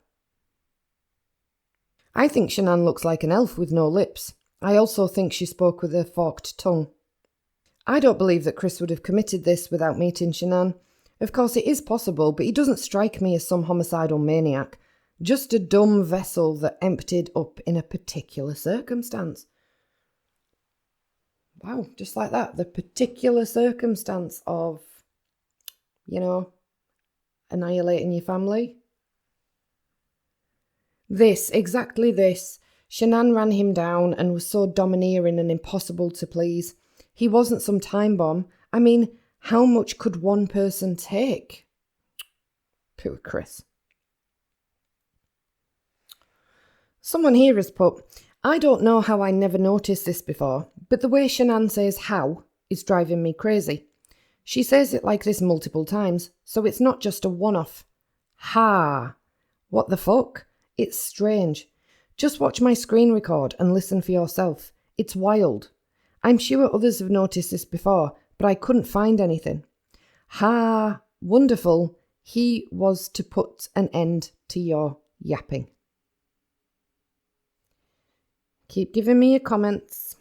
I think Shanann looks like an elf with no lips. I also think she spoke with a forked tongue. I don't believe that Chris would have committed this without meeting Shanann. Of course, it is possible, but he doesn't strike me as some homicidal maniac. Just a dumb vessel that emptied up in a particular circumstance. Wow, just like that. The particular circumstance of, annihilating your family. Exactly this. Shanann ran him down and was so domineering and impossible to please. He wasn't some time bomb. I mean, how much could one person take? Poor Chris. Someone here has put, I don't know how I never noticed this before, but the way Shanann says how is driving me crazy. She says it like this multiple times, so it's not just a one-off. Ha! What the fuck? It's strange. Just watch my screen record and listen for yourself. It's wild. I'm sure others have noticed this before, but I couldn't find anything. Ha! Wonderful. He was to put an end to your yapping. Keep giving me your comments.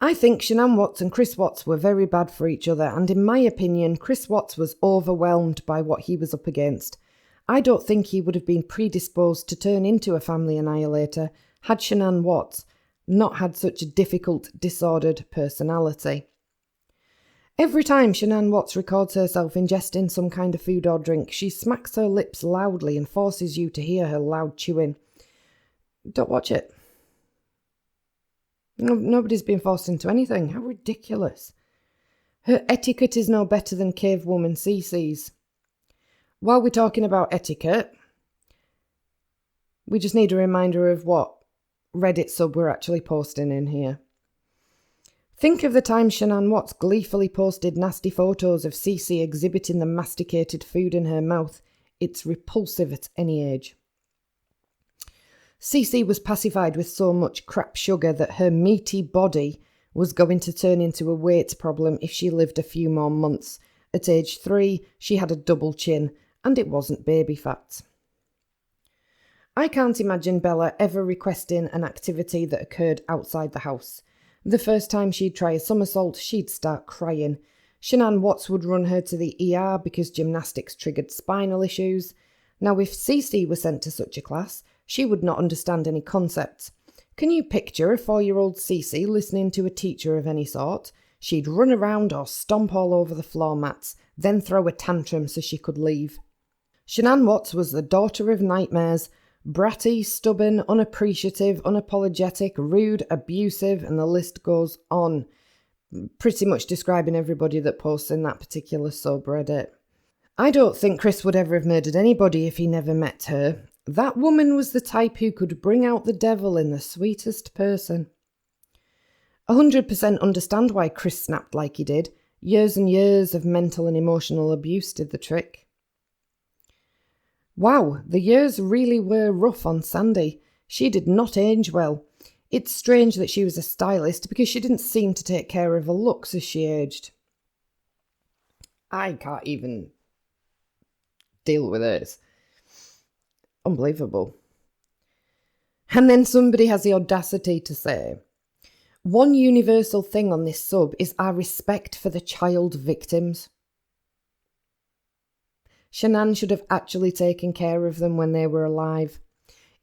I think Shanann Watts and Chris Watts were very bad for each other, and in my opinion, Chris Watts was overwhelmed by what he was up against. I don't think he would have been predisposed to turn into a family annihilator had Shanann Watts not had such a difficult, disordered personality. Every time Shanann Watts records herself ingesting some kind of food or drink, she smacks her lips loudly and forces you to hear her loud chewing. Don't watch it. Nobody's been forced into anything. How ridiculous. Her etiquette is no better than cave woman Cece's. While we're talking about etiquette, we just need a reminder of what Reddit sub we're actually posting in here. Think of the time Shanann Watts gleefully posted nasty photos of Cece exhibiting the masticated food in her mouth. It's repulsive at any age. Cece was pacified with so much crap sugar that her meaty body was going to turn into a weight problem if she lived a few more months. At age 3, she had a double chin, and it wasn't baby fat. I can't imagine Bella ever requesting an activity that occurred outside the house. The first time she'd try a somersault, she'd start crying. Shanann Watts would run her to the ER because gymnastics triggered spinal issues. Now, if Cece were sent to such a class, she would not understand any concepts. Can you picture a 4-year-old Cece listening to a teacher of any sort? She'd run around or stomp all over the floor mats, then throw a tantrum so she could leave. Shanann Watts was the daughter of nightmares, bratty, stubborn, unappreciative, unapologetic, rude, abusive, and the list goes on. Pretty much describing everybody that posts in that particular subreddit. I don't think Chris would ever have murdered anybody if he never met her. That woman was the type who could bring out the devil in the sweetest person. 100% understand why Chris snapped like he did. Years and years of mental and emotional abuse did the trick. Wow, the years really were rough on Sandy. She did not age well. It's strange that she was a stylist because she didn't seem to take care of her looks as she aged. I can't even deal with this. Unbelievable. And then somebody has the audacity to say, one universal thing on this sub is our respect for the child victims. Shanann should have actually taken care of them when they were alive.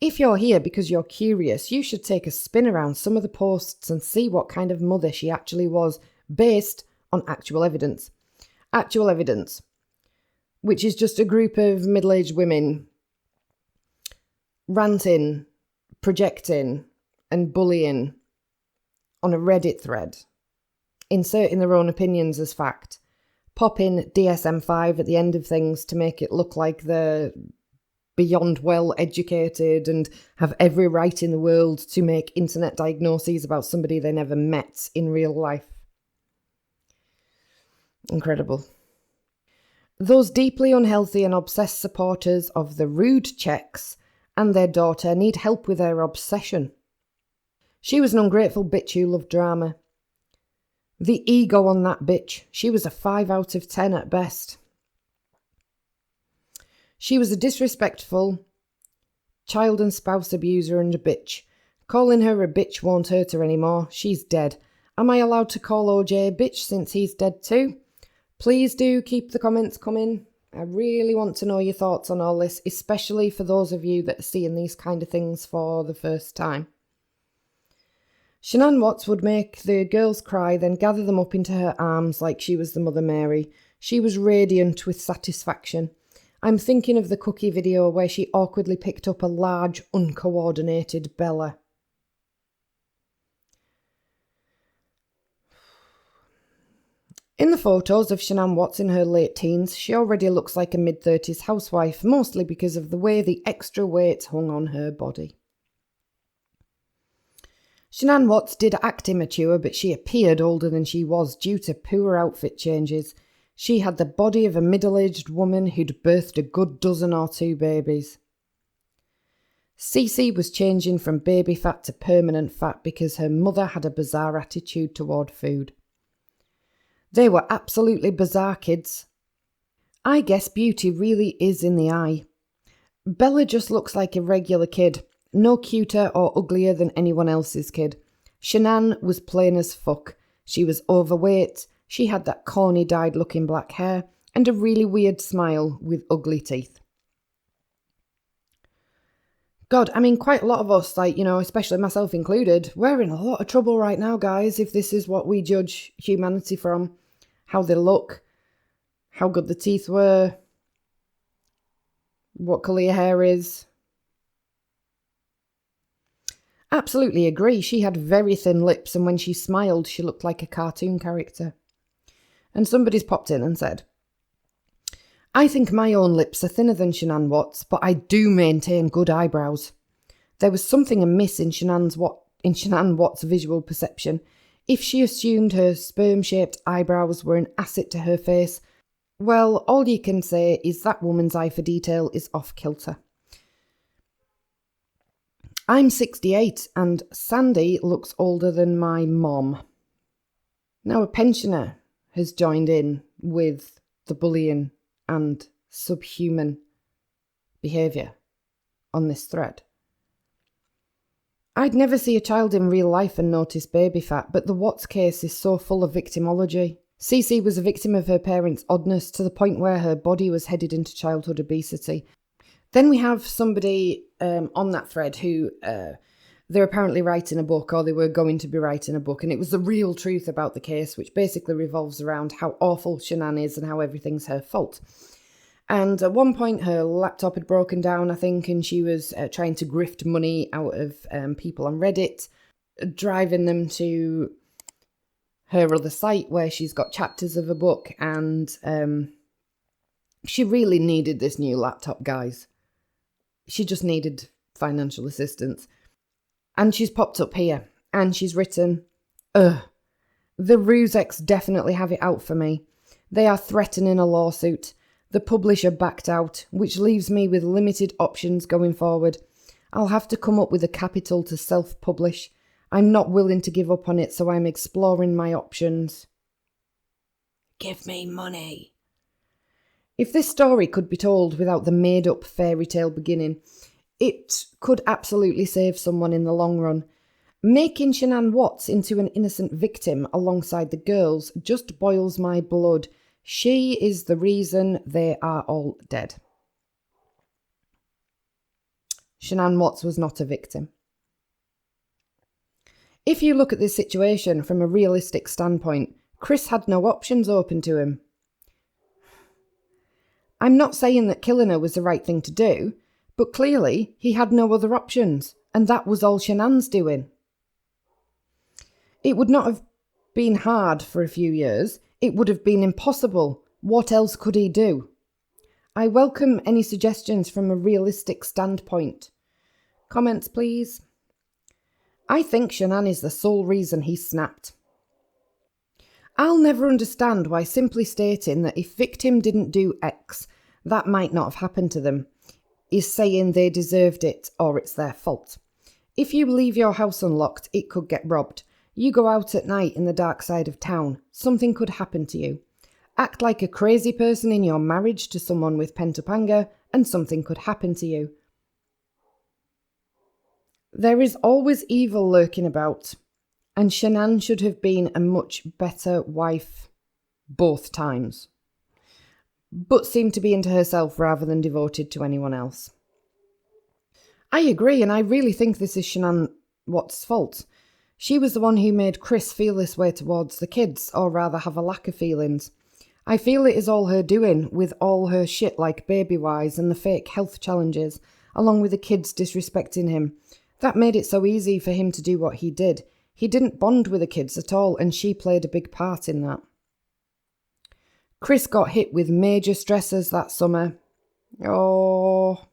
If you're here because you're curious, you should take a spin around some of the posts and see what kind of mother she actually was, based on actual evidence. Actual evidence, which is just a group of middle-aged women ranting, projecting, and bullying on a Reddit thread, inserting their own opinions as fact, popping DSM-5 at the end of things to make it look like they're beyond well educated and have every right in the world to make internet diagnoses about somebody they never met in real life. Incredible. Those deeply unhealthy and obsessed supporters of the rude checks and their daughter need help with their obsession. She was an ungrateful bitch who loved drama. The ego on that bitch. She was a 5 out of 10 at best. She was a disrespectful child and spouse abuser and a bitch. Calling her a bitch won't hurt her anymore. She's dead. Am I allowed to call OJ a bitch since he's dead too? Please do keep the comments coming. I really want to know your thoughts on all this, especially for those of you that are seeing these kind of things for the first time. Shanann Watts would make the girls cry, then gather them up into her arms like she was the Mother Mary. She was radiant with satisfaction. I'm thinking of the cookie video where she awkwardly picked up a large, uncoordinated Bella. In the photos of Shanann Watts in her late teens, she already looks like a mid-30s housewife, mostly because of the way the extra weight hung on her body. Shanann Watts did act immature, but she appeared older than she was due to poor outfit changes. She had the body of a middle-aged woman who'd birthed a good dozen or two babies. Cece was changing from baby fat to permanent fat because her mother had a bizarre attitude toward food. They were absolutely bizarre kids. I guess beauty really is in the eye. Bella just looks like a regular kid, no cuter or uglier than anyone else's kid. Shanann was plain as fuck. She was overweight, she had that corny dyed-looking black hair, and a really weird smile with ugly teeth. God, I mean, quite a lot of us, especially myself included, we're in a lot of trouble right now, guys, if this is what we judge humanity from. How they look, how good the teeth were, what colour your hair is. Absolutely agree, she had very thin lips, and when she smiled, she looked like a cartoon character. And somebody's popped in and said, I think my own lips are thinner than Shanann Watts, but I do maintain good eyebrows. There was something amiss in Shanann Watts' visual perception. If she assumed her sperm-shaped eyebrows were an asset to her face, well, all you can say is that woman's eye for detail is off-kilter. I'm 68 and Sandy looks older than my mom. Now a pensioner has joined in with the bullying and subhuman behaviour on this thread. I'd never see a child in real life and notice baby fat, but the Watts case is so full of victimology. Cece was a victim of her parents' oddness to the point where her body was headed into childhood obesity. Then we have somebody on that thread who they're apparently writing a book, or they were going to be writing a book, and it was the real truth about the case, which basically revolves around how awful Shanann is and how everything's her fault. And at one point, her laptop had broken down, I think, and she was trying to grift money out of people on Reddit, driving them to her other site where she's got chapters of a book, and she really needed this new laptop, guys. She just needed financial assistance. And she's popped up here, and she's written, the Rusex definitely have it out for me. They are threatening a lawsuit. The publisher backed out, which leaves me with limited options going forward. I'll have to come up with a capital to self-publish. I'm not willing to give up on it, so I'm exploring my options. Give me money. If this story could be told without the made-up fairy tale beginning, it could absolutely save someone in the long run. Making Shanann Watts into an innocent victim alongside the girls just boils my blood. She is the reason they are all dead. Shanann Watts was not a victim. If you look at this situation from a realistic standpoint, Chris had no options open to him. I'm not saying that killing her was the right thing to do, but clearly he had no other options, and that was all Shanann's doing. It would not have been hard for a few years. It would have been impossible. What else could he do? I welcome any suggestions from a realistic standpoint. Comments, please. I think Shanann is the sole reason he snapped. I'll never understand why simply stating that if victim didn't do X, that might not have happened to them, is saying they deserved it or it's their fault. If you leave your house unlocked, it could get robbed. You go out at night in the dark side of town, something could happen to you. Act like a crazy person in your marriage to someone with pent-up anger, and something could happen to you. There is always evil lurking about, and Shanann should have been a much better wife both times, but seemed to be into herself rather than devoted to anyone else. I agree, and I really think this is Shanann Watts' fault. She was the one who made Chris feel this way towards the kids, or rather have a lack of feelings. I feel it is all her doing, with all her shit like baby-wise and the fake health challenges, along with the kids disrespecting him. That made it so easy for him to do what he did. He didn't bond with the kids at all, and she played a big part in that. Chris got hit with major stressors that summer. Oh,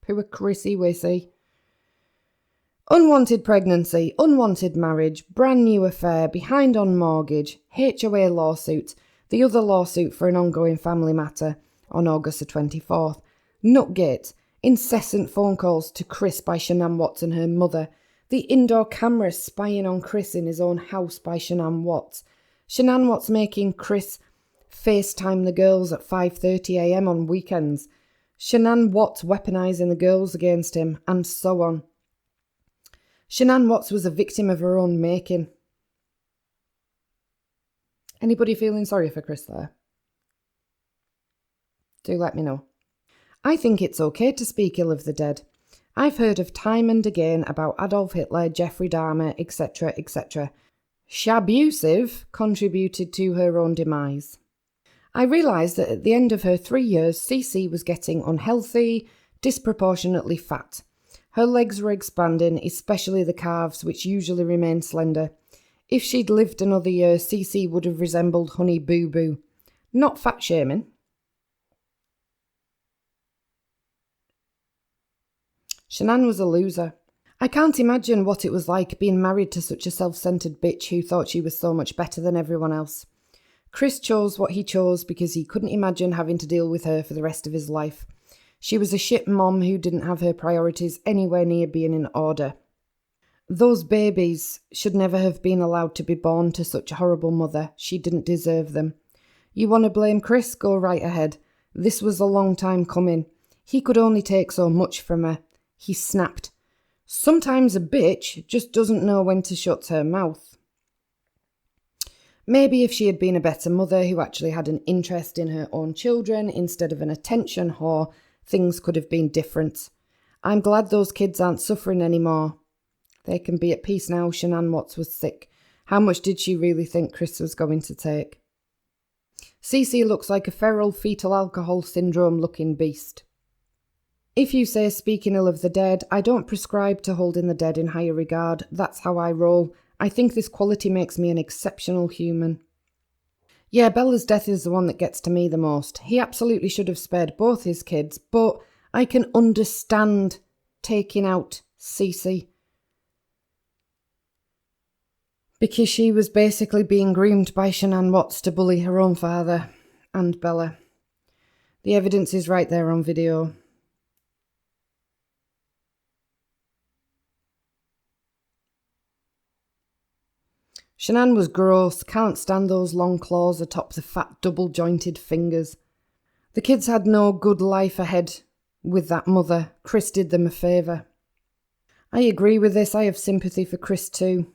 poor Chrissy Wissy. Unwanted pregnancy, unwanted marriage, brand new affair, behind on mortgage, HOA lawsuit, the other lawsuit for an ongoing family matter on August the 24th, Nutgate, incessant phone calls to Chris by Shanann Watts and her mother, the indoor cameras spying on Chris in his own house by Shanann Watts, Shanann Watts making Chris FaceTime the girls at 5:30 a.m. on weekends, Shanann Watts weaponising the girls against him, and so on. Shanann Watts was a victim of her own making. Anybody feeling sorry for Chris there? Do let me know. I think it's okay to speak ill of the dead. I've heard of time and again about Adolf Hitler, Jeffrey Dahmer, etc., etc. Shabusive contributed to her own demise. I realised that at the end of her 3 years, Cece was getting unhealthy, disproportionately fat. Her legs were expanding, especially the calves, which usually remain slender. If she'd lived another year, Cece would have resembled Honey Boo Boo. Not fat shaming. Shanann was a loser. I can't imagine what it was like being married to such a self-centred bitch who thought she was so much better than everyone else. Chris chose what he chose because he couldn't imagine having to deal with her for the rest of his life. She was a shit mom who didn't have her priorities anywhere near being in order. Those babies should never have been allowed to be born to such a horrible mother. She didn't deserve them. You want to blame Chris? Go right ahead. This was a long time coming. He could only take so much from her. He snapped. Sometimes a bitch just doesn't know when to shut her mouth. Maybe if she had been a better mother who actually had an interest in her own children instead of an attention whore, things could have been different. I'm glad those kids aren't suffering anymore. They can be at peace now. Shanann Watts was sick. How much did she really think Chris was going to take? Cece looks like a feral fetal alcohol syndrome looking beast. If you say speaking ill of the dead, I don't prescribe to holding the dead in higher regard. That's how I roll. I think this quality makes me an exceptional human. Yeah, Bella's death is the one that gets to me the most. He absolutely should have spared both his kids, but I can understand taking out Cece. Because she was basically being groomed by Shanann Watts to bully her own father and Bella. The evidence is right there on video. Shanann was gross, can't stand those long claws atop the fat double-jointed fingers. The kids had no good life ahead with that mother. Chris did them a favour. I agree with this. I have sympathy for Chris too.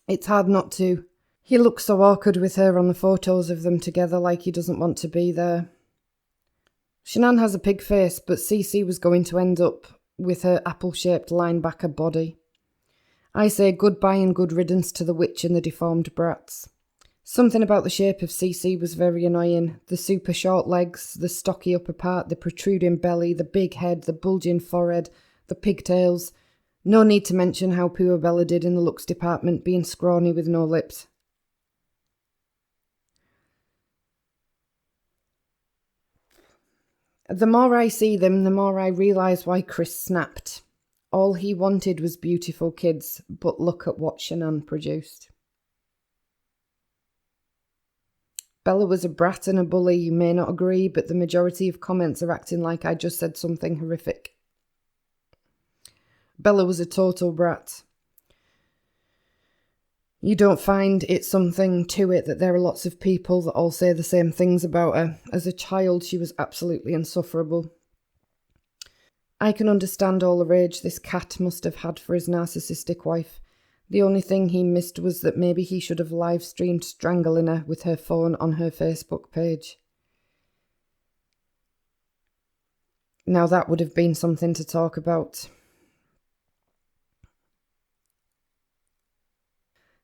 It's hard not to. He looks so awkward with her on the photos of them together, like he doesn't want to be there. Shanann has a pig face, but Cece was going to end up with her apple-shaped linebacker body. I say goodbye and good riddance to the witch and the deformed brats. Something about the shape of Cece was very annoying. The super short legs, the stocky upper part, the protruding belly, the big head, the bulging forehead, the pigtails. No need to mention how poor Bella did in the looks department, being scrawny with no lips. The more I see them, the more I realise why Chris snapped. All he wanted was beautiful kids, but look at what Shanann produced. Bella was a brat and a bully, you may not agree, but the majority of comments are acting like I just said something horrific. Bella was a total brat. You don't find it something to it that there are lots of people that all say the same things about her. As a child, she was absolutely insufferable. I can understand all the rage this cat must have had for his narcissistic wife. The only thing he missed was that maybe he should have live-streamed strangling her with her phone on her Facebook page. Now that would have been something to talk about.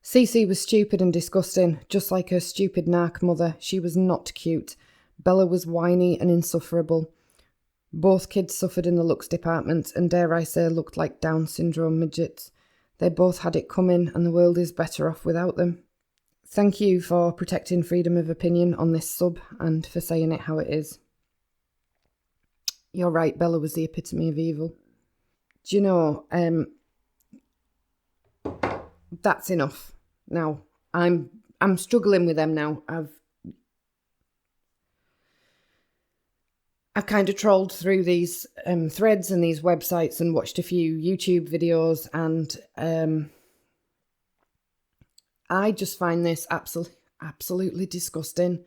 Cece was stupid and disgusting, just like her stupid narc mother. She was not cute. Bella was whiny and insufferable. Both kids suffered in the looks department and, dare I say, looked like Down syndrome midgets. They both had it coming and the world is better off without them. Thank you for protecting freedom of opinion on this sub and for saying it how it is. You're right, Bella was the epitome of evil. Do you know, that's enough now. I'm struggling with them now. I've kind of trolled through these threads and these websites and watched a few YouTube videos, and I just find this absolutely disgusting,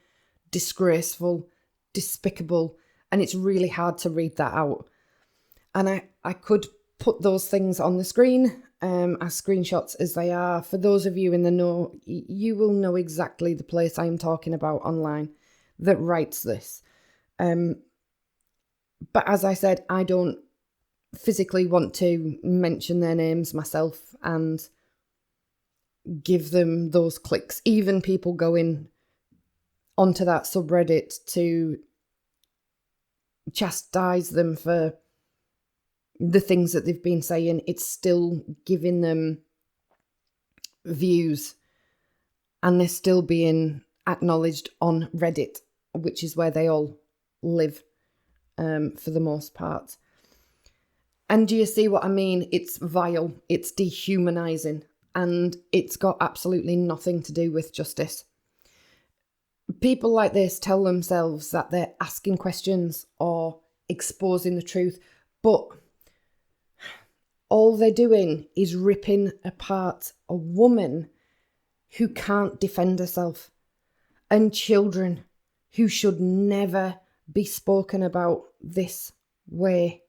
disgraceful, despicable, and it's really hard to read that out. And I could put those things on the screen as screenshots as they are. For those of you in the know, you will know exactly the place I'm talking about online that writes this. But as I said, I don't physically want to mention their names myself and give them those clicks. Even people going onto that subreddit to chastise them for the things that they've been saying, it's still giving them views, and they're still being acknowledged on Reddit, which is where they all live for the most part. And do you see what I mean? It's vile, it's dehumanizing, and it's got absolutely nothing to do with justice. People like this tell themselves that they're asking questions or exposing the truth, but all they're doing is ripping apart a woman who can't defend herself and children who should never be spoken about this way.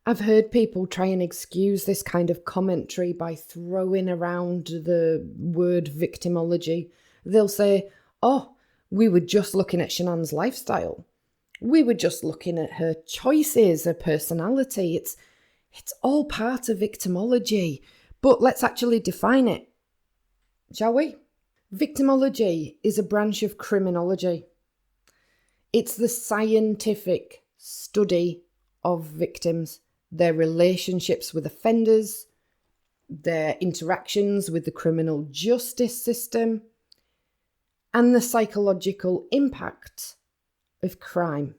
I've heard people try and excuse this kind of commentary by throwing around the word victimology. They'll say, oh, we were just looking at Shanann's lifestyle. We were just looking at her choices, her personality. It's all part of victimology. But let's actually define it, shall we? Victimology is a branch of criminology. It's the scientific study of victims, their relationships with offenders, their interactions with the criminal justice system, and the psychological impact of crime.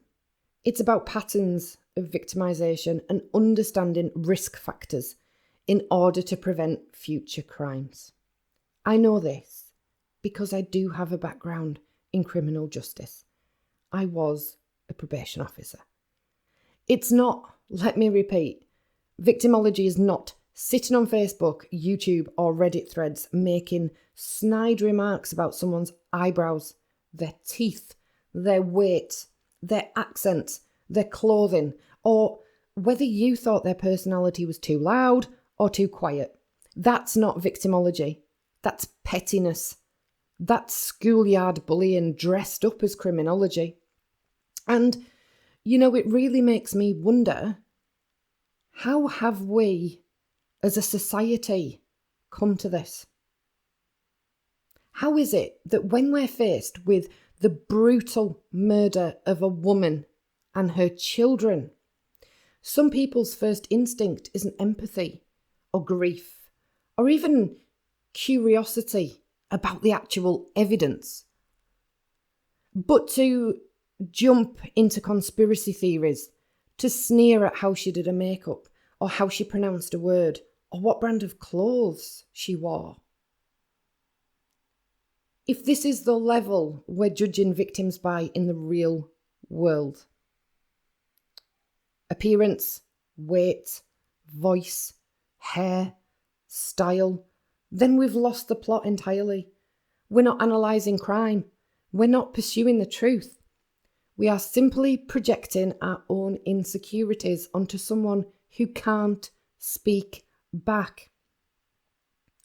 It's about patterns of victimisation and understanding risk factors in order to prevent future crimes. I know this because I do have a background in criminal justice. I was a probation officer. It's not, let me repeat, victimology is not sitting on Facebook, YouTube, or Reddit threads making snide remarks about someone's eyebrows, their teeth, their weight, their accent, their clothing, or whether you thought their personality was too loud or too quiet. That's not victimology. That's pettiness. That's schoolyard bullying dressed up as criminology. And, you know, it really makes me wonder, how have we, as a society, come to this? How is it that when we're faced with the brutal murder of a woman and her children, some people's first instinct isn't empathy or grief or even curiosity about the actual evidence, but to jump into conspiracy theories, to sneer at how she did her makeup, or how she pronounced a word, or what brand of clothes she wore. If this is the level we're judging victims by in the real world, appearance, weight, voice, hair, style, then we've lost the plot entirely. We're not analysing crime. We're not pursuing the truth. We are simply projecting our own insecurities onto someone who can't speak back.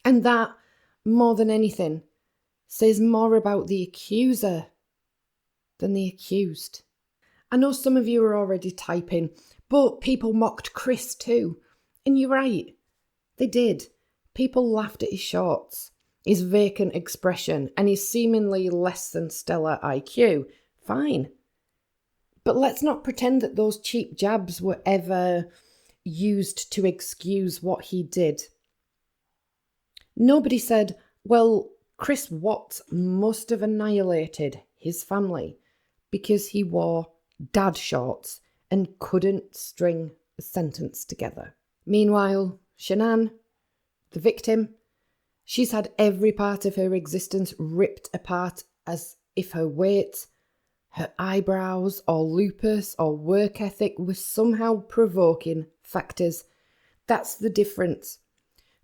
And that, more than anything, says more about the accuser than the accused. I know some of you are already typing, but people mocked Chris too. And you're right, they did. People laughed at his shorts, his vacant expression, and his seemingly less than stellar IQ. Fine. But let's not pretend that those cheap jabs were ever used to excuse what he did. Nobody said, well, Chris Watts must have annihilated his family because he wore dad shorts and couldn't string a sentence together. Meanwhile, Shanann, the victim, she's had every part of her existence ripped apart as if her weight, her eyebrows, or lupus, or work ethic were somehow provoking factors. That's the difference.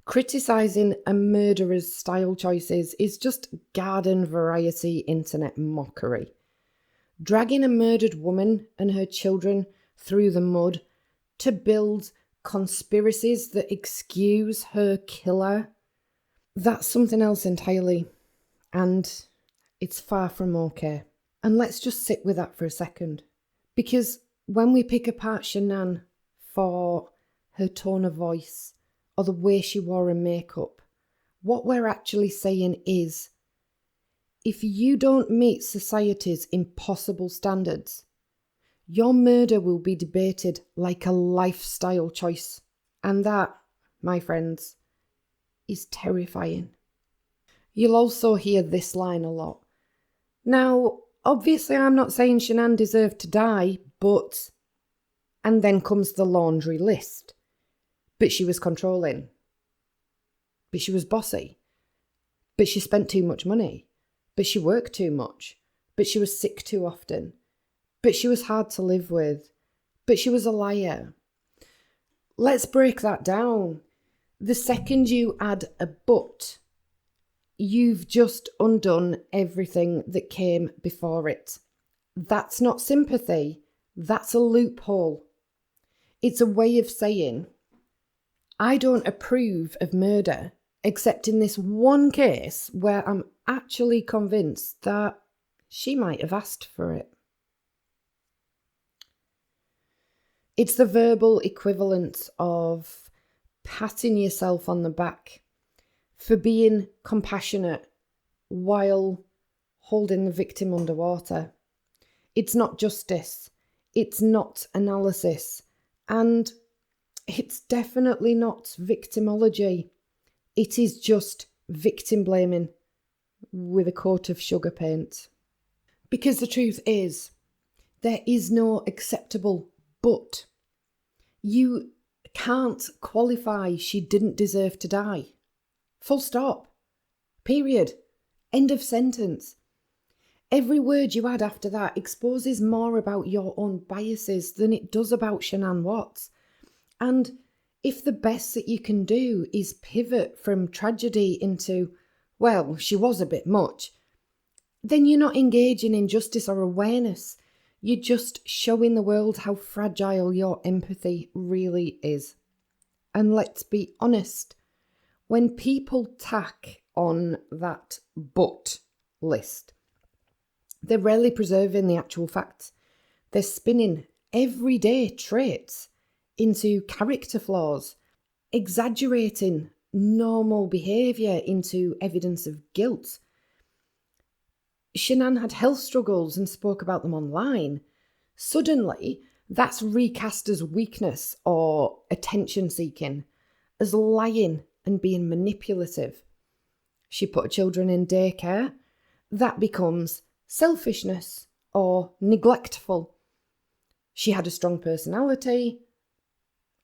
Criticising a murderer's style choices is just garden variety internet mockery. Dragging a murdered woman and her children through the mud to build conspiracies that excuse her killer, that's something else entirely. And it's far from okay. And let's just sit with that for a second. Because when we pick apart Shanann for her tone of voice or the way she wore her makeup, what we're actually saying is, if you don't meet society's impossible standards, your murder will be debated like a lifestyle choice. And that, my friends, is terrifying. You'll also hear this line a lot. Now, obviously I'm not saying Shanann deserved to die, but... And then comes the laundry list. But she was controlling. But she was bossy. But she spent too much money. But she worked too much. But she was sick too often. But she was hard to live with. But she was a liar. Let's break that down. The second you add a but, you've just undone everything that came before it. That's not sympathy. That's a loophole. It's a way of saying, I don't approve of murder, except in this one case where I'm actually convinced that she might have asked for it. It's the verbal equivalent of patting yourself on the back for being compassionate while holding the victim underwater. It's not justice. It's not analysis. And it's definitely not victimology. It is just victim blaming with a coat of sugar paint. Because the truth is, there is no acceptable but. You can't qualify she didn't deserve to die. Full stop. Period. End of sentence. Every word you add after that exposes more about your own biases than it does about Shanann Watts. And if the best that you can do is pivot from tragedy into, well, she was a bit much, then you're not engaging in justice or awareness. You're just showing the world how fragile your empathy really is. And let's be honest, when people tack on that but list, they're rarely preserving the actual facts. They're spinning everyday traits into character flaws, exaggerating normal behaviour into evidence of guilt. Shanann had health struggles and spoke about them online. Suddenly, that's recast as weakness or attention seeking, as lying and being manipulative. She put her children in daycare. That becomes selfishness or neglectful. She had a strong personality.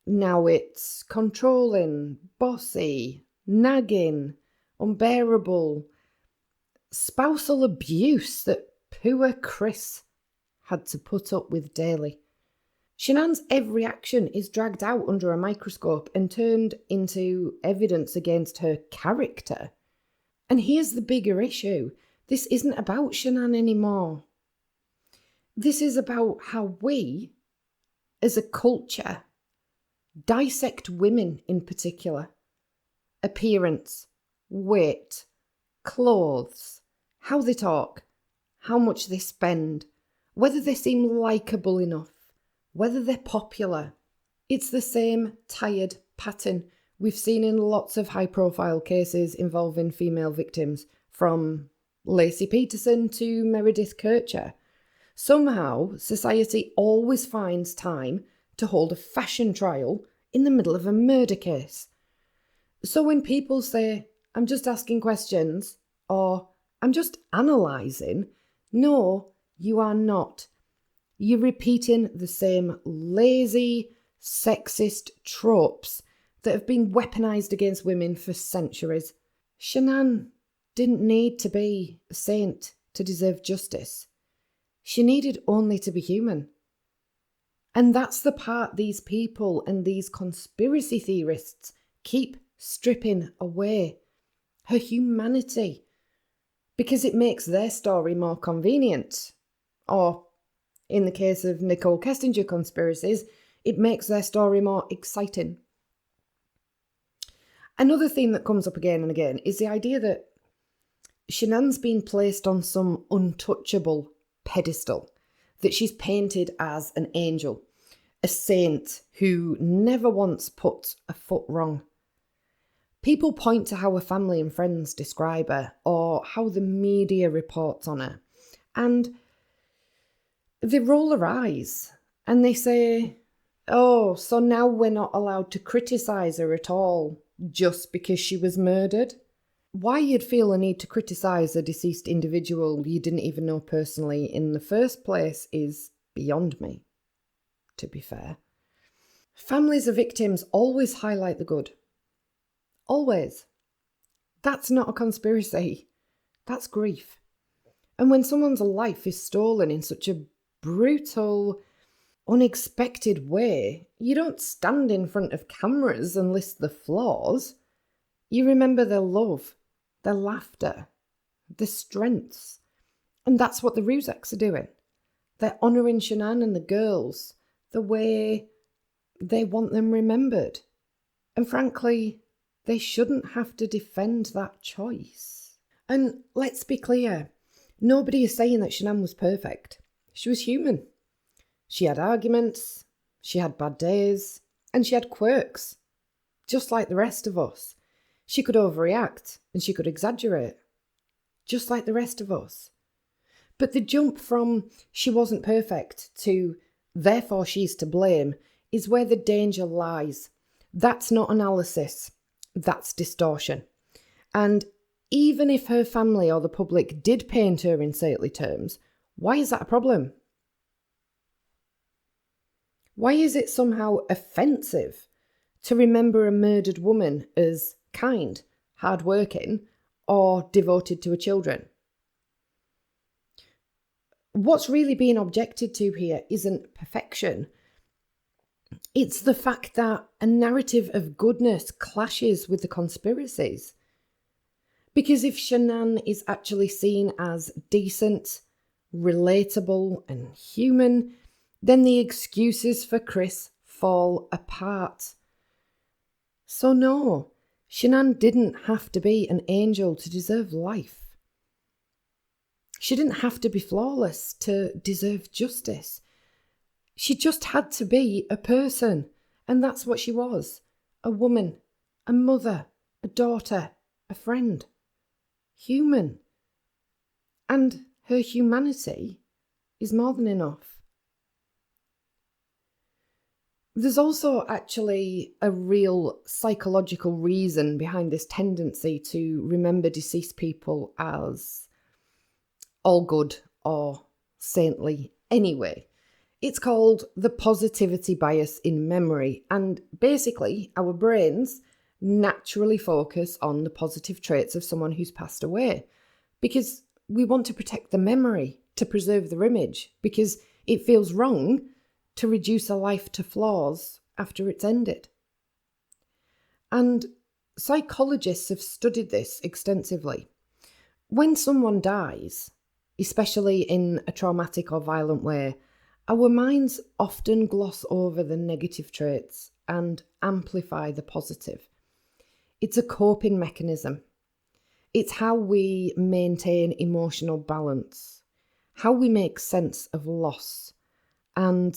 Now it's controlling, bossy, nagging, unbearable, spousal abuse that poor Chris had to put up with daily. Shanann's every action is dragged out under a microscope and turned into evidence against her character. And here's the bigger issue. This isn't about Shanann anymore. This is about how we, as a culture, dissect women in particular. Appearance, weight, clothes, how they talk, how much they spend, whether they seem likeable enough, whether they're popular. It's the same tired pattern we've seen in lots of high-profile cases involving female victims, from Lacey Peterson to Meredith Kercher. Somehow, society always finds time to hold a fashion trial in the middle of a murder case. So when people say, "I'm just asking questions," or "I'm just analysing," no, you are not. You're repeating the same lazy, sexist tropes that have been weaponised against women for centuries. Shanann didn't need to be a saint to deserve justice. She needed only to be human. And that's the part these people and these conspiracy theorists keep stripping away. Her humanity. Because it makes their story more convenient. Or, in the case of Nichol Kessinger conspiracies, it makes their story more exciting. Another theme that comes up again and again is the idea that Shanann's been placed on some untouchable pedestal, that she's painted as an angel, a saint who never once put a foot wrong. People point to how her family and friends describe her, or how the media reports on her, and they roll their eyes and they say, "Oh, so now we're not allowed to criticise her at all just because she was murdered?" Why you'd feel a need to criticise a deceased individual you didn't even know personally in the first place is beyond me, to be fair. Families of victims always highlight the good. Always. That's not a conspiracy. That's grief. And when someone's life is stolen in such a brutal, unexpected way, you don't stand in front of cameras and list the flaws. You remember their love, their laughter, their strengths. And that's what the Ruzaks are doing. They're honouring Shanann and the girls the way they want them remembered. And frankly, they shouldn't have to defend that choice. And let's be clear, nobody is saying that Shanann was perfect. She was human. She had arguments, she had bad days, and she had quirks, just like the rest of us. She could overreact and she could exaggerate, just like the rest of us. But the jump from she wasn't perfect to therefore she's to blame is where the danger lies. That's not analysis. That's distortion. And even if her family or the public did paint her in saintly terms, why is that a problem? Why is it somehow offensive to remember a murdered woman as kind, hardworking, or devoted to her children? What's really being objected to here isn't perfection. It's the fact that a narrative of goodness clashes with the conspiracies. Because if Shanann is actually seen as decent, relatable, and human, then the excuses for Chris fall apart. So no, Shanann didn't have to be an angel to deserve life. She didn't have to be flawless to deserve justice. She just had to be a person, and that's what she was. A woman, a mother, a daughter, a friend. Human. And her humanity is more than enough. There's also actually a real psychological reason behind this tendency to remember deceased people as all good or saintly anyway. It's called the positivity bias in memory, and basically our brains naturally focus on the positive traits of someone who's passed away because we want to protect the memory, to preserve their image, because it feels wrong to reduce a life to flaws after it's ended. And psychologists have studied this extensively. When someone dies, especially in a traumatic or violent way, our minds often gloss over the negative traits and amplify the positive. It's a coping mechanism. It's how we maintain emotional balance, how we make sense of loss, and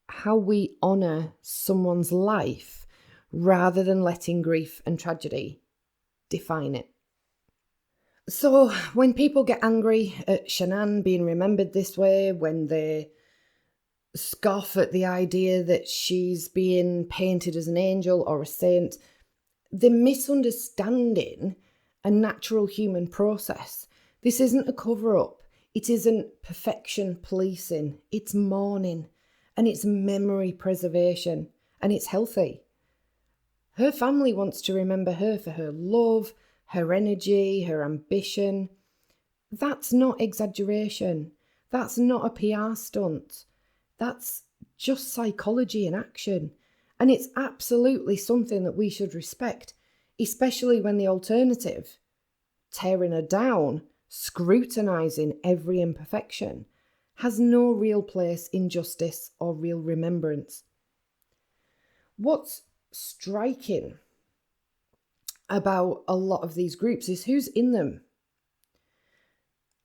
how we honour someone's life rather than letting grief and tragedy define it. So when people get angry at Shanann being remembered this way, when they scoff at the idea that she's being painted as an angel or a saint, they're misunderstanding a natural human process. This isn't a cover-up. It isn't perfection policing. It's mourning, and it's memory preservation, and it's healthy. Her family wants to remember her for her love, her energy, her ambition. That's not exaggeration. That's not a PR stunt. That's just psychology in action. And it's absolutely something that we should respect, especially when the alternative, tearing her down, scrutinising every imperfection, has no real place in justice or real remembrance. What's striking about a lot of these groups is who's in them.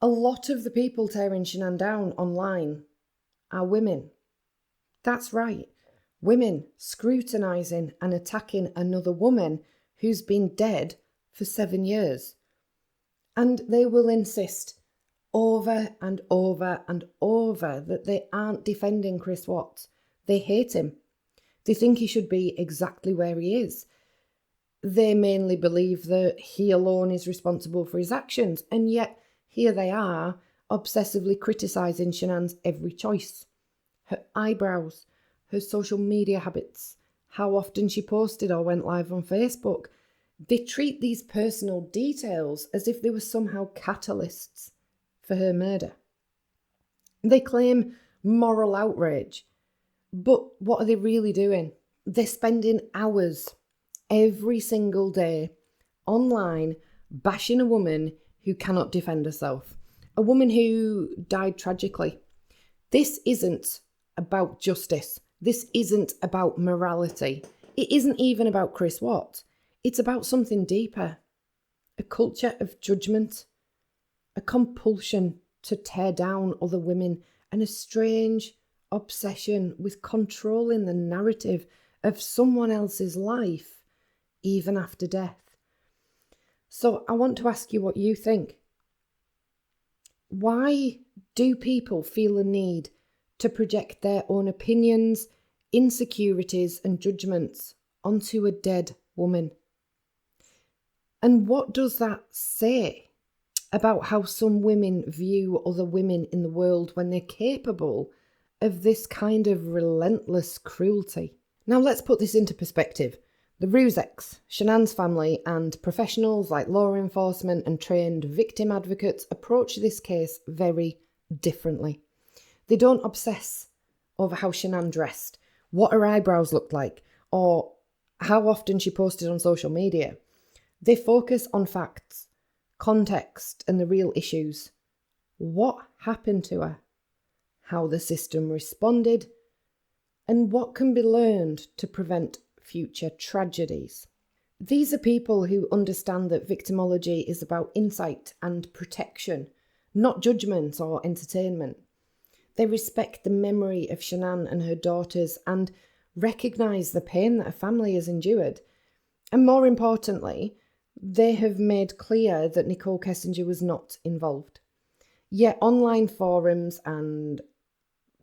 A lot of the people tearing Shanann down online are women. That's right, women scrutinising and attacking another woman who's been dead for 7 years. And they will insist over and over and over that they aren't defending Chris Watts. They hate him. They think he should be exactly where he is. They mainly believe that he alone is responsible for his actions, and yet here they are, obsessively criticising Shanann's every choice. Her eyebrows, her social media habits, how often she posted or went live on Facebook. They treat these personal details as if they were somehow catalysts for her murder. They claim moral outrage, but what are they really doing? They're spending hours every single day online bashing a woman who cannot defend herself, a woman who died tragically. This isn't about justice. This isn't about morality. It isn't even about Chris Watts. It's about something deeper, a culture of judgment, a compulsion to tear down other women, and a strange obsession with controlling the narrative of someone else's life, even after death. So I want to ask you what you think. Why do people feel a need to project their own opinions, insecurities, and judgments onto a dead woman? And what does that say about how some women view other women in the world when they're capable of this kind of relentless cruelty? Now let's put this into perspective. The Ruseks, Shanann's family, and professionals like law enforcement and trained victim advocates approach this case very differently. They don't obsess over how Shanann dressed, what her eyebrows looked like, or how often she posted on social media. They focus on facts, context, and the real issues. What happened to her? How the system responded? And what can be learned to prevent future tragedies? These are people who understand that victimology is about insight and protection, not judgment or entertainment. They respect the memory of Shanann and her daughters and recognise the pain that her family has endured. And more importantly, they have made clear that Nichol Kessinger was not involved. Yet online forums and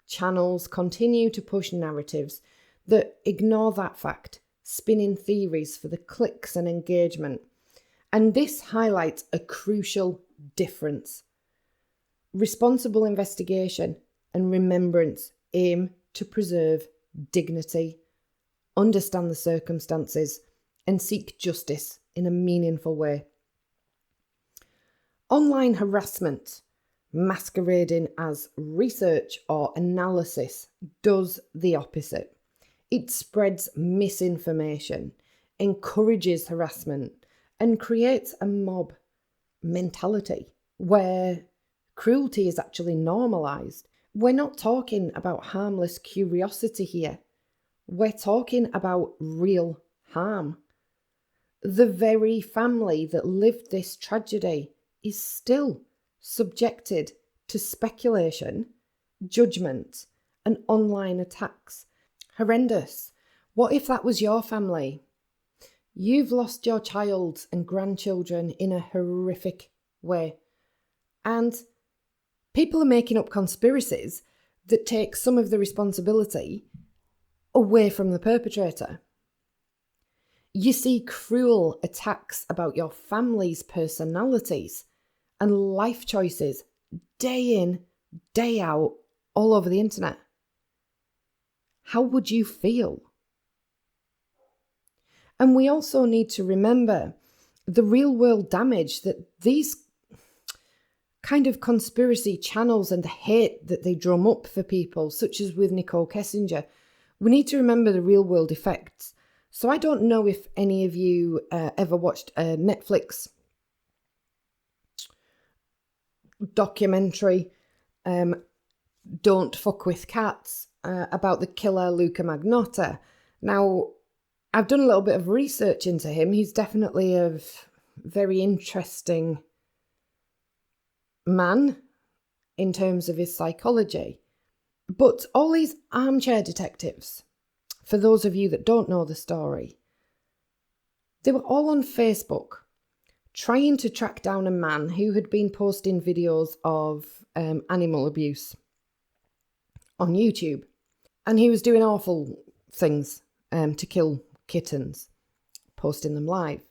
channels continue to push narratives that ignore that fact, spinning theories for the clicks and engagement. And this highlights a crucial difference. Responsible investigation and remembrance aim to preserve dignity, understand the circumstances, and seek justice in a meaningful way. Online harassment, masquerading as research or analysis, does the opposite. It spreads misinformation, encourages harassment, and creates a mob mentality where cruelty is actually normalised. We're not talking about harmless curiosity here. We're talking about real harm. The very family that lived this tragedy is still subjected to speculation, judgment, and online attacks. Horrendous. What if that was your family? You've lost your child and grandchildren in a horrific way. And people are making up conspiracies that take some of the responsibility away from the perpetrator. You see cruel attacks about your family's personalities and life choices day in, day out, all over the internet. How would you feel? And we also need to remember the real world damage that these kind of conspiracy channels and the hate that they drum up for people, such as with Nichol Kessinger. We need to remember the real world effects. So I don't know if any of you ever watched a Netflix documentary, Don't Fuck With Cats, about the killer Luca Magnotta. Now, I've done a little bit of research into him. He's definitely a very interesting man in terms of his psychology. But all these armchair detectives, for those of you that don't know the story, they were all on Facebook trying to track down a man who had been posting videos of animal abuse on YouTube. And he was doing awful things to kill kittens, posting them live.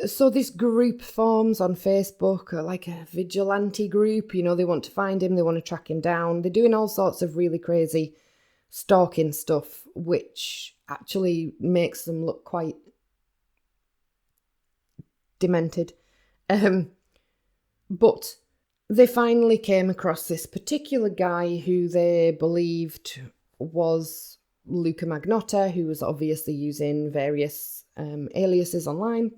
So this group forms on Facebook, like a vigilante group. You know, they want to find him, they want to track him down. They're doing all sorts of really crazy stalking stuff, which actually makes them look quite demented. But they finally came across this particular guy who they believed was Luca Magnotta, who was obviously using various aliases online.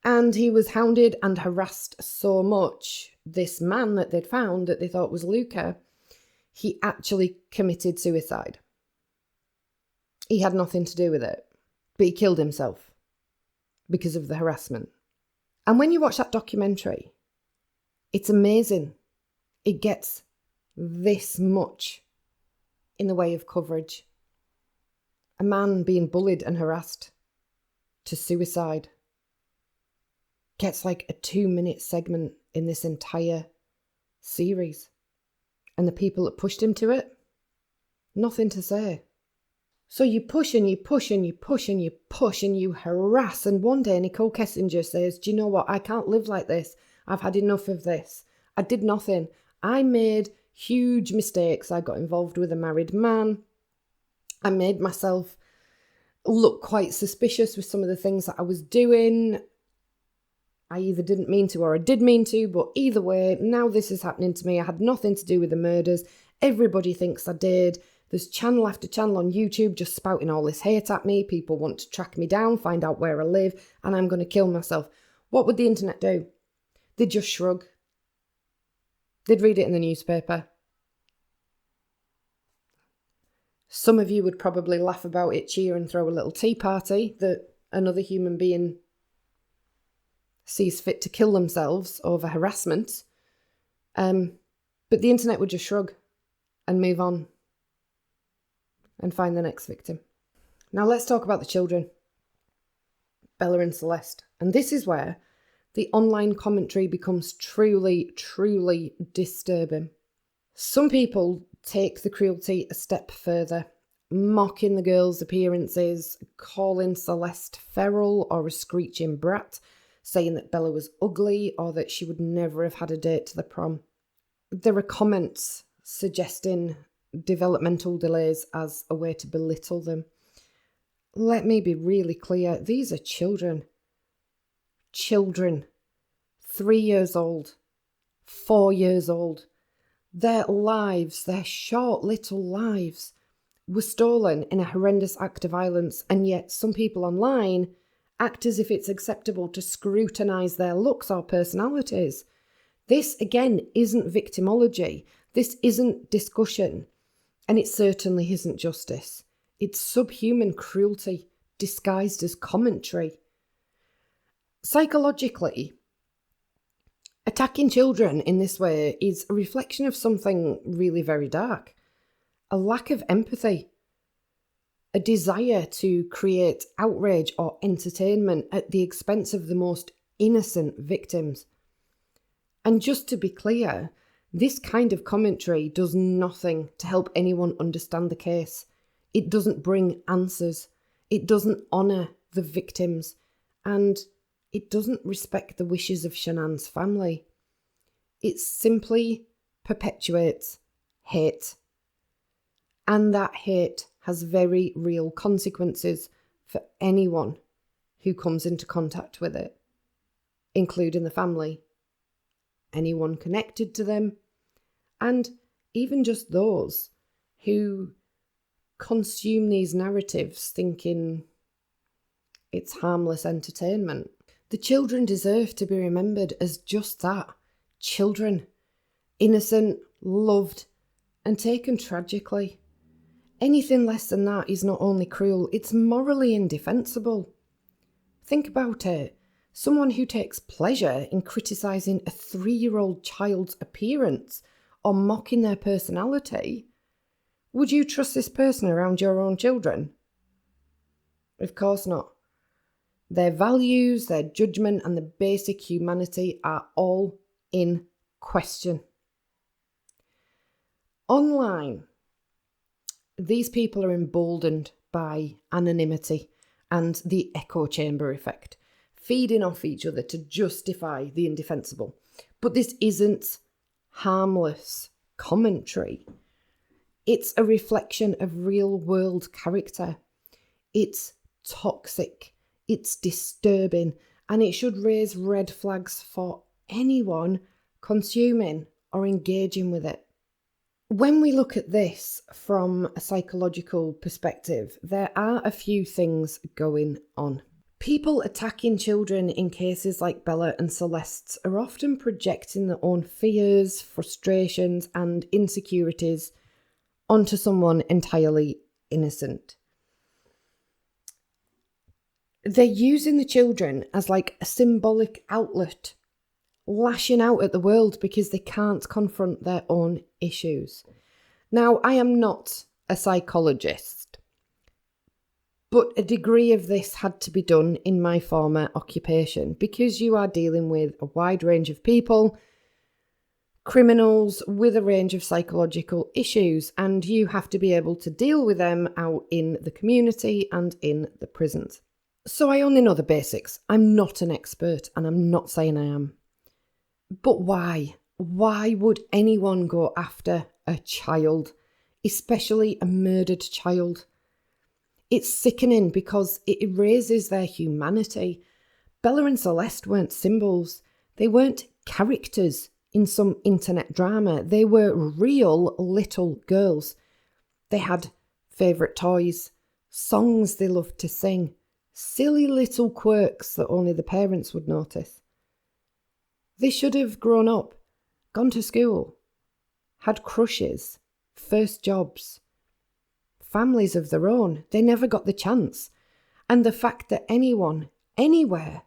And he was hounded and harassed so much, this man that they'd found that they thought was Luca, he actually committed suicide. He had nothing to do with it, but he killed himself because of the harassment. And when you watch that documentary, it's amazing. It gets this much in the way of coverage. A man being bullied and harassed to suicide gets like a 2-minute segment in this entire series. And the people that pushed him to it, nothing to say. So you push and you push and you push and you push and you harass. And one day Nichol Kessinger says, do you know what? I can't live like this. I've had enough of this. I did nothing. I made huge mistakes. I got involved with a married man. I made myself look quite suspicious with some of the things that I was doing. I either didn't mean to or I did mean to, but either way, now this is happening to me. I had nothing to do with the murders. Everybody thinks I did. There's channel after channel on YouTube just spouting all this hate at me. People want to track me down, find out where I live, and I'm going to kill myself. What would the internet do? They'd just shrug. They'd read it in the newspaper. Some of you would probably laugh about it, cheer and throw a little tea party that another human being sees fit to kill themselves over harassment. But the internet would just shrug and move on and find the next victim. Now let's talk about the children, Bella and Celeste. And this is where the online commentary becomes truly, truly disturbing. Some people take the cruelty a step further, mocking the girls' appearances, calling Celeste feral or a screeching brat, saying that Bella was ugly or that she would never have had a date to the prom. There are comments suggesting developmental delays as a way to belittle them. Let me be really clear, these are children. Children. 3 years old. 4 years old. Their lives, their short little lives, were stolen in a horrendous act of violence, and yet some people online act as if it's acceptable to scrutinise their looks or personalities. This, again, isn't victimology. This isn't discussion. And it certainly isn't justice. It's subhuman cruelty disguised as commentary. Psychologically, attacking children in this way is a reflection of something really very dark. A lack of empathy. A desire to create outrage or entertainment at the expense of the most innocent victims. And just to be clear, this kind of commentary does nothing to help anyone understand the case. It doesn't bring answers. It doesn't honour the victims. And it doesn't respect the wishes of Shanann's family. It simply perpetuates hate. And that hate has very real consequences for anyone who comes into contact with it, including the family, anyone connected to them, and even just those who consume these narratives thinking it's harmless entertainment. The children deserve to be remembered as just that, children, innocent, loved, and taken tragically. Anything less than that is not only cruel, it's morally indefensible. Think about it. Someone who takes pleasure in criticising a 3-year-old child's appearance or mocking their personality, would you trust this person around your own children? Of course not. Their values, their judgment, and the basic humanity are all in question. Online, these people are emboldened by anonymity and the echo chamber effect, feeding off each other to justify the indefensible. But this isn't harmless commentary. It's a reflection of real-world character. It's toxic, it's disturbing, and it should raise red flags for anyone consuming or engaging with it. When we look at this from a psychological perspective, there are a few things going on. People attacking children in cases like Bella and Celeste's are often projecting their own fears, frustrations, and insecurities onto someone entirely innocent. They're using the children as like a symbolic outlet, lashing out at the world because they can't confront their own issues. Now, I am not a psychologist, but a degree of this had to be done in my former occupation because you are dealing with a wide range of people, criminals with a range of psychological issues, and you have to be able to deal with them out in the community and in the prisons. So I only know the basics. I'm not an expert, and I'm not saying I am. But why? Why would anyone go after a child, especially a murdered child? It's sickening because it erases their humanity. Bella and Celeste weren't symbols. They weren't characters in some internet drama. They were real little girls. They had favourite toys, songs they loved to sing, silly little quirks that only the parents would notice. They should have grown up, gone to school, had crushes, first jobs, families of their own. They never got the chance. And the fact that anyone, anywhere,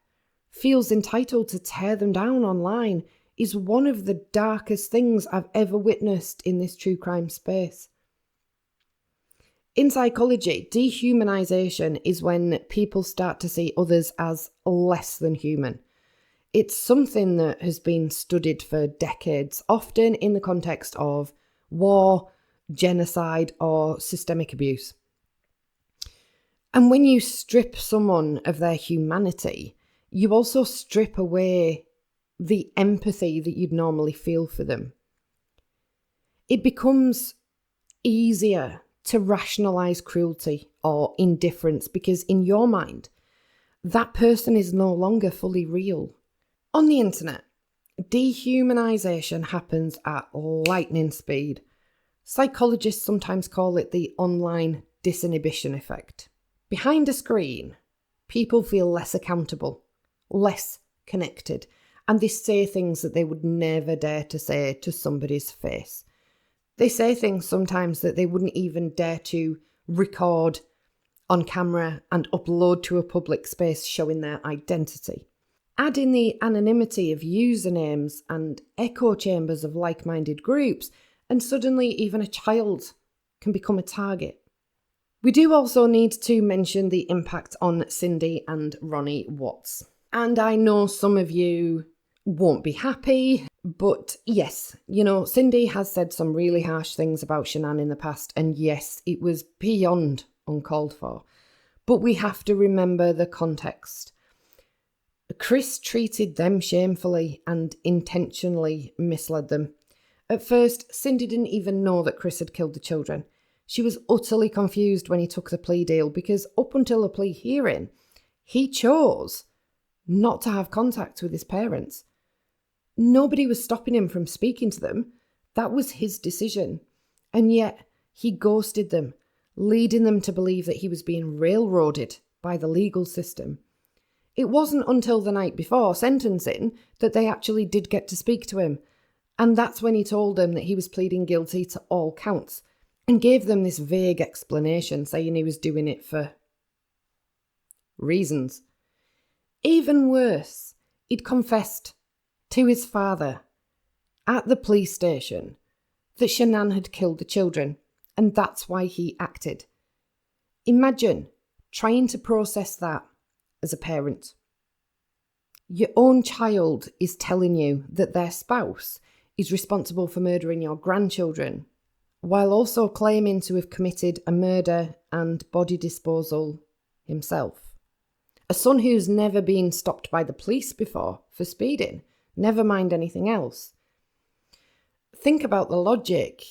feels entitled to tear them down online is one of the darkest things I've ever witnessed in this true crime space. In psychology, dehumanization is when people start to see others as less than human. It's something that has been studied for decades, often in the context of war, genocide, or systemic abuse. And when you strip someone of their humanity, you also strip away the empathy that you'd normally feel for them. It becomes easier to rationalize cruelty or indifference because in your mind, that person is no longer fully real. On the internet, dehumanization happens at lightning speed. Psychologists sometimes call it the online disinhibition effect. Behind a screen, people feel less accountable, less connected, and they say things that they would never dare to say to somebody's face. They say things sometimes that they wouldn't even dare to record on camera and upload to a public space showing their identity. Add in the anonymity of usernames and echo chambers of like-minded groups, and suddenly even a child can become a target. We do also need to mention the impact on Cindy and Ronnie Watts. And I know some of you won't be happy, but yes, Cindy has said some really harsh things about Shanann in the past, and yes, it was beyond uncalled for. But we have to remember the context. Chris treated them shamefully and intentionally misled them. At first, Cindy didn't even know that Chris had killed the children. She was utterly confused when he took the plea deal because up until the plea hearing, he chose not to have contact with his parents. Nobody was stopping him from speaking to them. That was his decision. And yet, he ghosted them, leading them to believe that he was being railroaded by the legal system. It wasn't until the night before sentencing that they actually did get to speak to him. And that's when he told them that he was pleading guilty to all counts and gave them this vague explanation saying he was doing it for reasons. Even worse, he'd confessed to his father at the police station that Shanann had killed the children, and that's why he acted. Imagine trying to process that as a parent. Your own child is telling you that their spouse is responsible for murdering your grandchildren, while also claiming to have committed a murder and body disposal himself. A son who's never been stopped by the police before for speeding, never mind anything else. Think about the logic.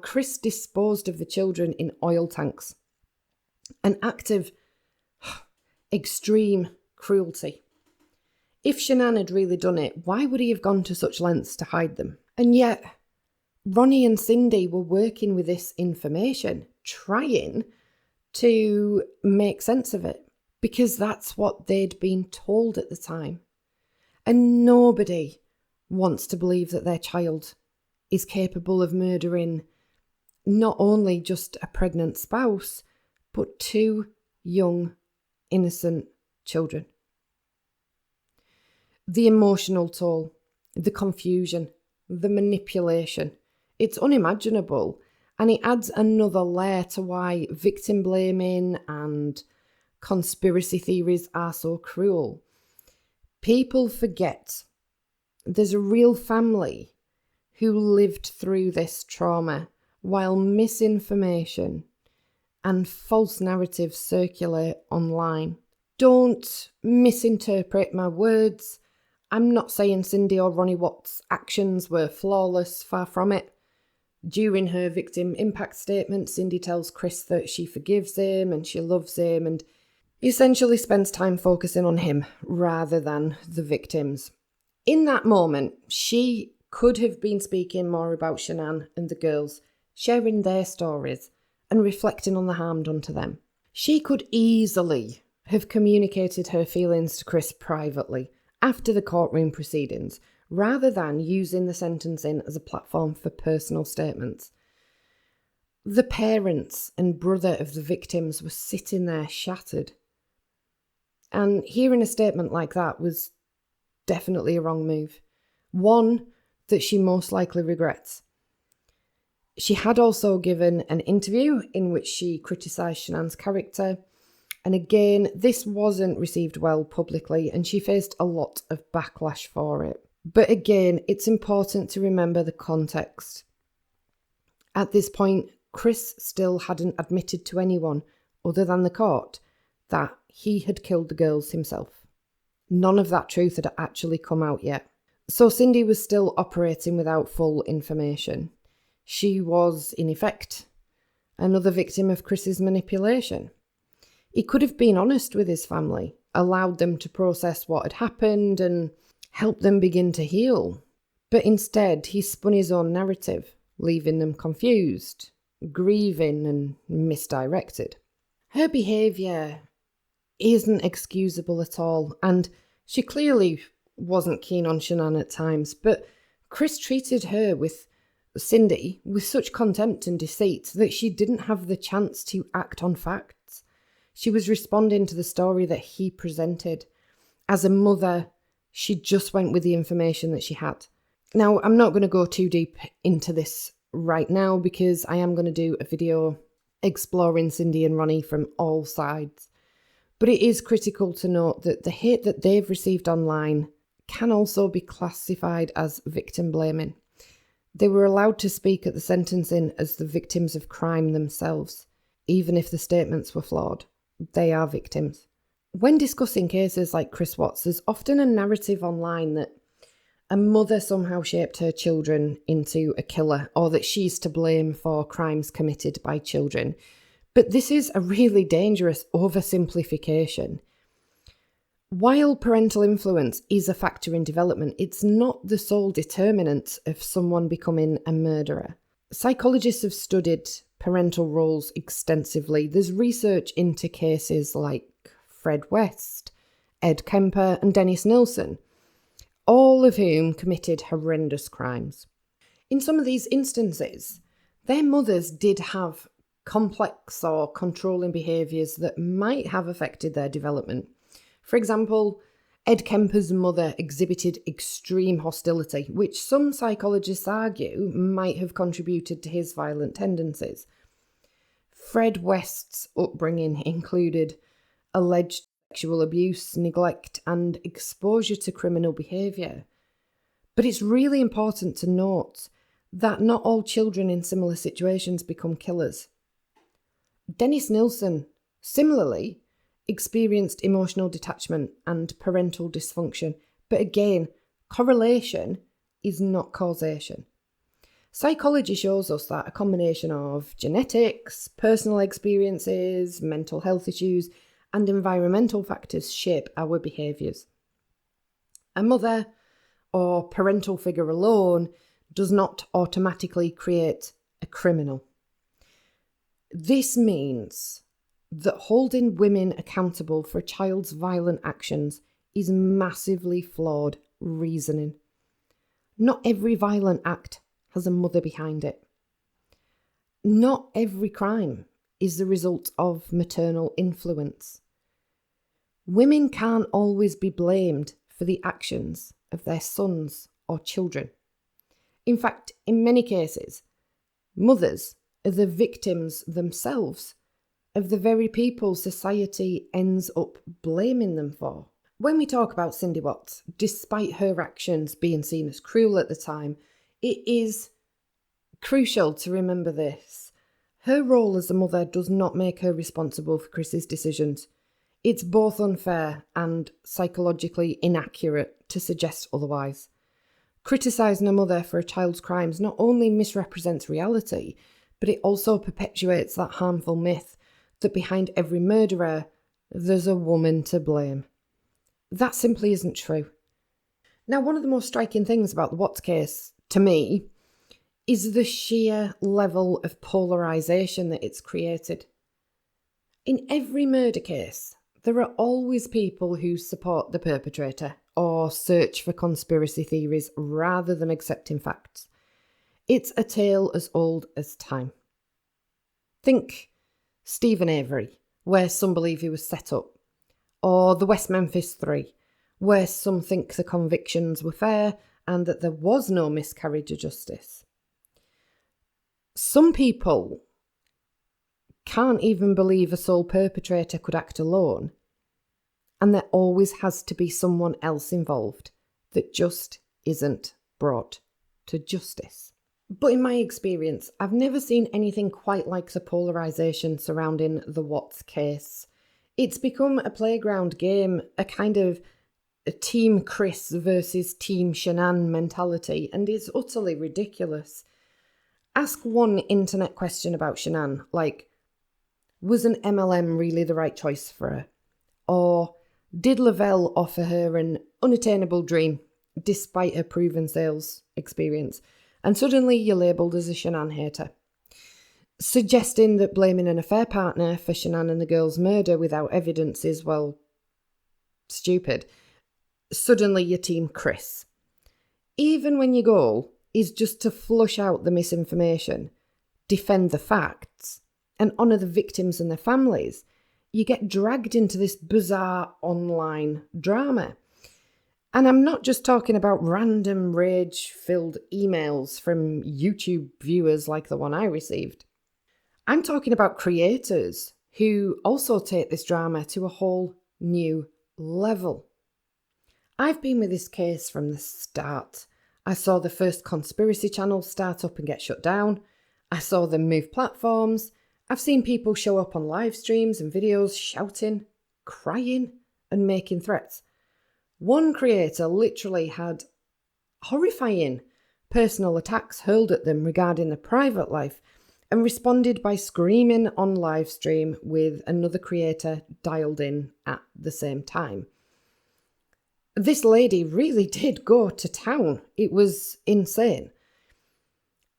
Chris disposed of the children in oil tanks. An act of extreme cruelty. If Shanann had really done it, why would he have gone to such lengths to hide them? And yet, Ronnie and Cindy were working with this information, trying to make sense of it, because that's what they'd been told at the time. And nobody wants to believe that their child is capable of murdering not only just a pregnant spouse, but 2 young, innocent children. The emotional toll, the confusion, the manipulation, it's unimaginable, and it adds another layer to why victim blaming and conspiracy theories are so cruel. People forget there's a real family who lived through this trauma while misinformation and false narratives circulate online. Don't misinterpret my words. I'm not saying Cindy or Ronnie Watts' actions were flawless, far from it. During her victim impact statement, Cindy tells Chris that she forgives him and she loves him and essentially spends time focusing on him rather than the victims. In that moment, she could have been speaking more about Shanann and the girls, sharing their stories and reflecting on the harm done to them. She could easily have communicated her feelings to Chris privately after the courtroom proceedings, rather than using the sentencing as a platform for personal statements. The parents and brother of the victims were sitting there shattered. And hearing a statement like that was definitely a wrong move. One that she most likely regrets. She had also given an interview in which she criticised Shanann's character. And again, this wasn't received well publicly and she faced a lot of backlash for it. But again, it's important to remember the context. At this point, Chris still hadn't admitted to anyone other than the court that he had killed the girls himself. None of that truth had actually come out yet. So Cindy was still operating without full information. She was, in effect, another victim of Chris's manipulation. He could have been honest with his family, allowed them to process what had happened and helped them begin to heal. But instead, he spun his own narrative, leaving them confused, grieving and misdirected. Her behaviour isn't excusable at all, and she clearly wasn't keen on Shanann at times, but Chris treated her with Cindy with such contempt and deceit that she didn't have the chance to act on facts. She was responding to the story that he presented. As a mother, she just went with the information that she had. Now, I'm not going to go too deep into this right now because I am going to do a video exploring Cindy and Ronnie from all sides. But it is critical to note that the hate that they've received online can also be classified as victim blaming. They were allowed to speak at the sentencing as the victims of crime themselves, even if the statements were flawed. They are victims. When discussing cases like Chris Watts, there's often a narrative online that a mother somehow shaped her children into a killer, or that she's to blame for crimes committed by children. But this is a really dangerous oversimplification. While parental influence is a factor in development, it's not the sole determinant of someone becoming a murderer. Psychologists have studied parental roles extensively. There's research into cases like Fred West, Ed Kemper, and Dennis Nilsen, all of whom committed horrendous crimes. In some of these instances, their mothers did have complex or controlling behaviours that might have affected their development. For example, Ed Kemper's mother exhibited extreme hostility, which some psychologists argue might have contributed to his violent tendencies. Fred West's upbringing included alleged sexual abuse, neglect, and exposure to criminal behaviour. But it's really important to note that not all children in similar situations become killers. Dennis Nilsen, similarly, experienced emotional detachment and parental dysfunction, but again, correlation is not causation. Psychology shows us that a combination of genetics, personal experiences, mental health issues, and environmental factors shape our behaviours. A mother or parental figure alone does not automatically create a criminal. This means that holding women accountable for a child's violent actions is massively flawed reasoning. Not every violent act has a mother behind it. Not every crime is the result of maternal influence. Women can't always be blamed for the actions of their sons or children. In fact, in many cases, mothers are the victims themselves of the very people society ends up blaming them for. When we talk about Cindy Watts, despite her actions being seen as cruel at the time, it is crucial to remember this. Her role as a mother does not make her responsible for Chris's decisions. It's both unfair and psychologically inaccurate to suggest otherwise. Criticising a mother for a child's crimes not only misrepresents reality, but it also perpetuates that harmful myth that behind every murderer, there's a woman to blame. That simply isn't true. Now, one of the most striking things about the Watts case, to me, is the sheer level of polarisation that it's created. In every murder case, there are always people who support the perpetrator or search for conspiracy theories rather than accepting facts. It's a tale as old as time. Think Stephen Avery, where some believe he was set up, or the West Memphis Three, where some think the convictions were fair and that there was no miscarriage of justice. Some people can't even believe a sole perpetrator could act alone, and there always has to be someone else involved that just isn't brought to justice. But in my experience, I've never seen anything quite like the polarisation surrounding the Watts case. It's become a playground game, a kind of Team Chris versus Team Shanann mentality, and it's utterly ridiculous. Ask one internet question about Shanann, like, was an MLM really the right choice for her? Or did Lavelle offer her an unattainable dream despite her proven sales experience? And suddenly you're labelled as a Shanann hater. Suggesting that blaming an affair partner for Shanann and the girl's murder without evidence is, well, stupid. Suddenly you're Team Chris. Even when your goal is just to flush out the misinformation, defend the facts, and honour the victims and their families, you get dragged into this bizarre online drama. And I'm not just talking about random rage-filled emails from YouTube viewers like the one I received. I'm talking about creators who also take this drama to a whole new level. I've been with this case from the start. I saw the first conspiracy channel start up and get shut down. I saw them move platforms. I've seen people show up on live streams and videos shouting, crying, and making threats. One creator literally had horrifying personal attacks hurled at them regarding their private life and responded by screaming on live stream with another creator dialed in at the same time. This lady really did go to town. It was insane.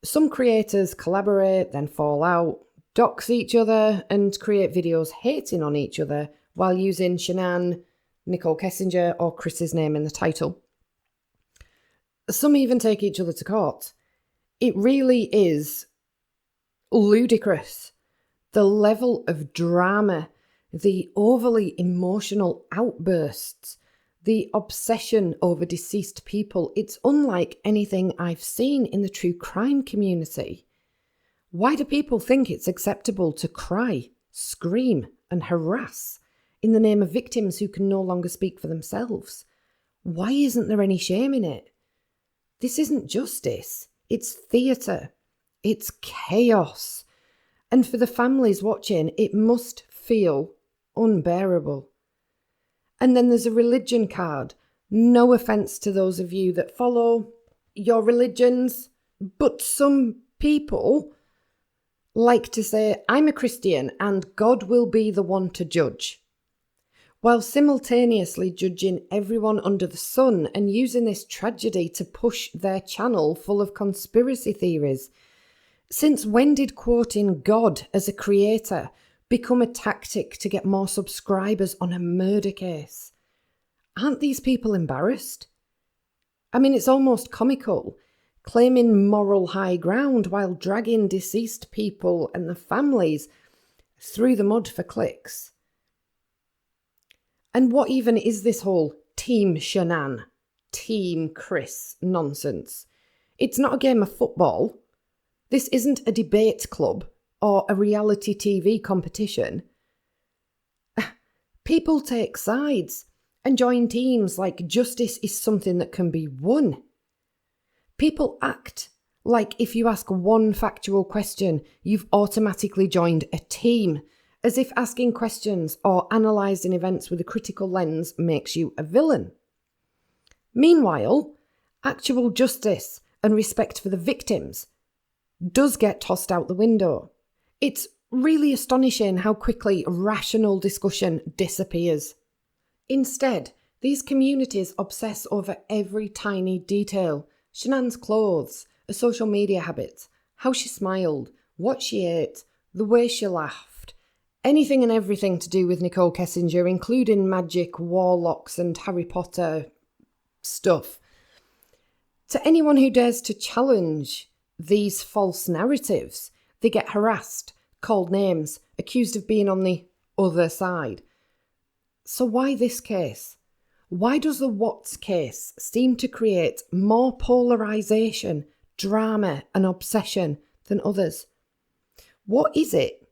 Some creators collaborate, then fall out, dox each other, and create videos hating on each other while using Shanann, Nichol Kessinger, or Chris's name in the title. Some even take each other to court. It really is ludicrous. The level of drama, the overly emotional outbursts, the obsession over deceased people, it's unlike anything I've seen in the true crime community. Why do people think it's acceptable to cry, scream, and harass in the name of victims who can no longer speak for themselves? Why isn't there any shame in it? This isn't justice. It's theatre. It's chaos. And for the families watching, it must feel unbearable. And then there's a religion card. No offence to those of you that follow your religions, but some people like to say, I'm a Christian and God will be the one to judge, while simultaneously judging everyone under the sun and using this tragedy to push their channel full of conspiracy theories. Since when did quoting God as a creator become a tactic to get more subscribers on a murder case? Aren't these people embarrassed? I mean, it's almost comical, claiming moral high ground while dragging deceased people and the families through the mud for clicks. And what even is this whole Team Shanann, Team Chris nonsense? It's not a game of football. This isn't a debate club or a reality TV competition. People take sides and join teams like justice is something that can be won. People act like if you ask one factual question, you've automatically joined a team, as if asking questions or analysing events with a critical lens makes you a villain. Meanwhile, actual justice and respect for the victims does get tossed out the window. It's really astonishing how quickly rational discussion disappears. Instead, these communities obsess over every tiny detail. Shanann's clothes, her social media habits, how she smiled, what she ate, the way she laughed. Anything and everything to do with Nichol Kessinger, including magic, warlocks and Harry Potter stuff. To anyone who dares to challenge these false narratives, they get harassed, called names, accused of being on the other side. So why this case? Why does the Watts case seem to create more polarisation, drama and obsession than others? What is it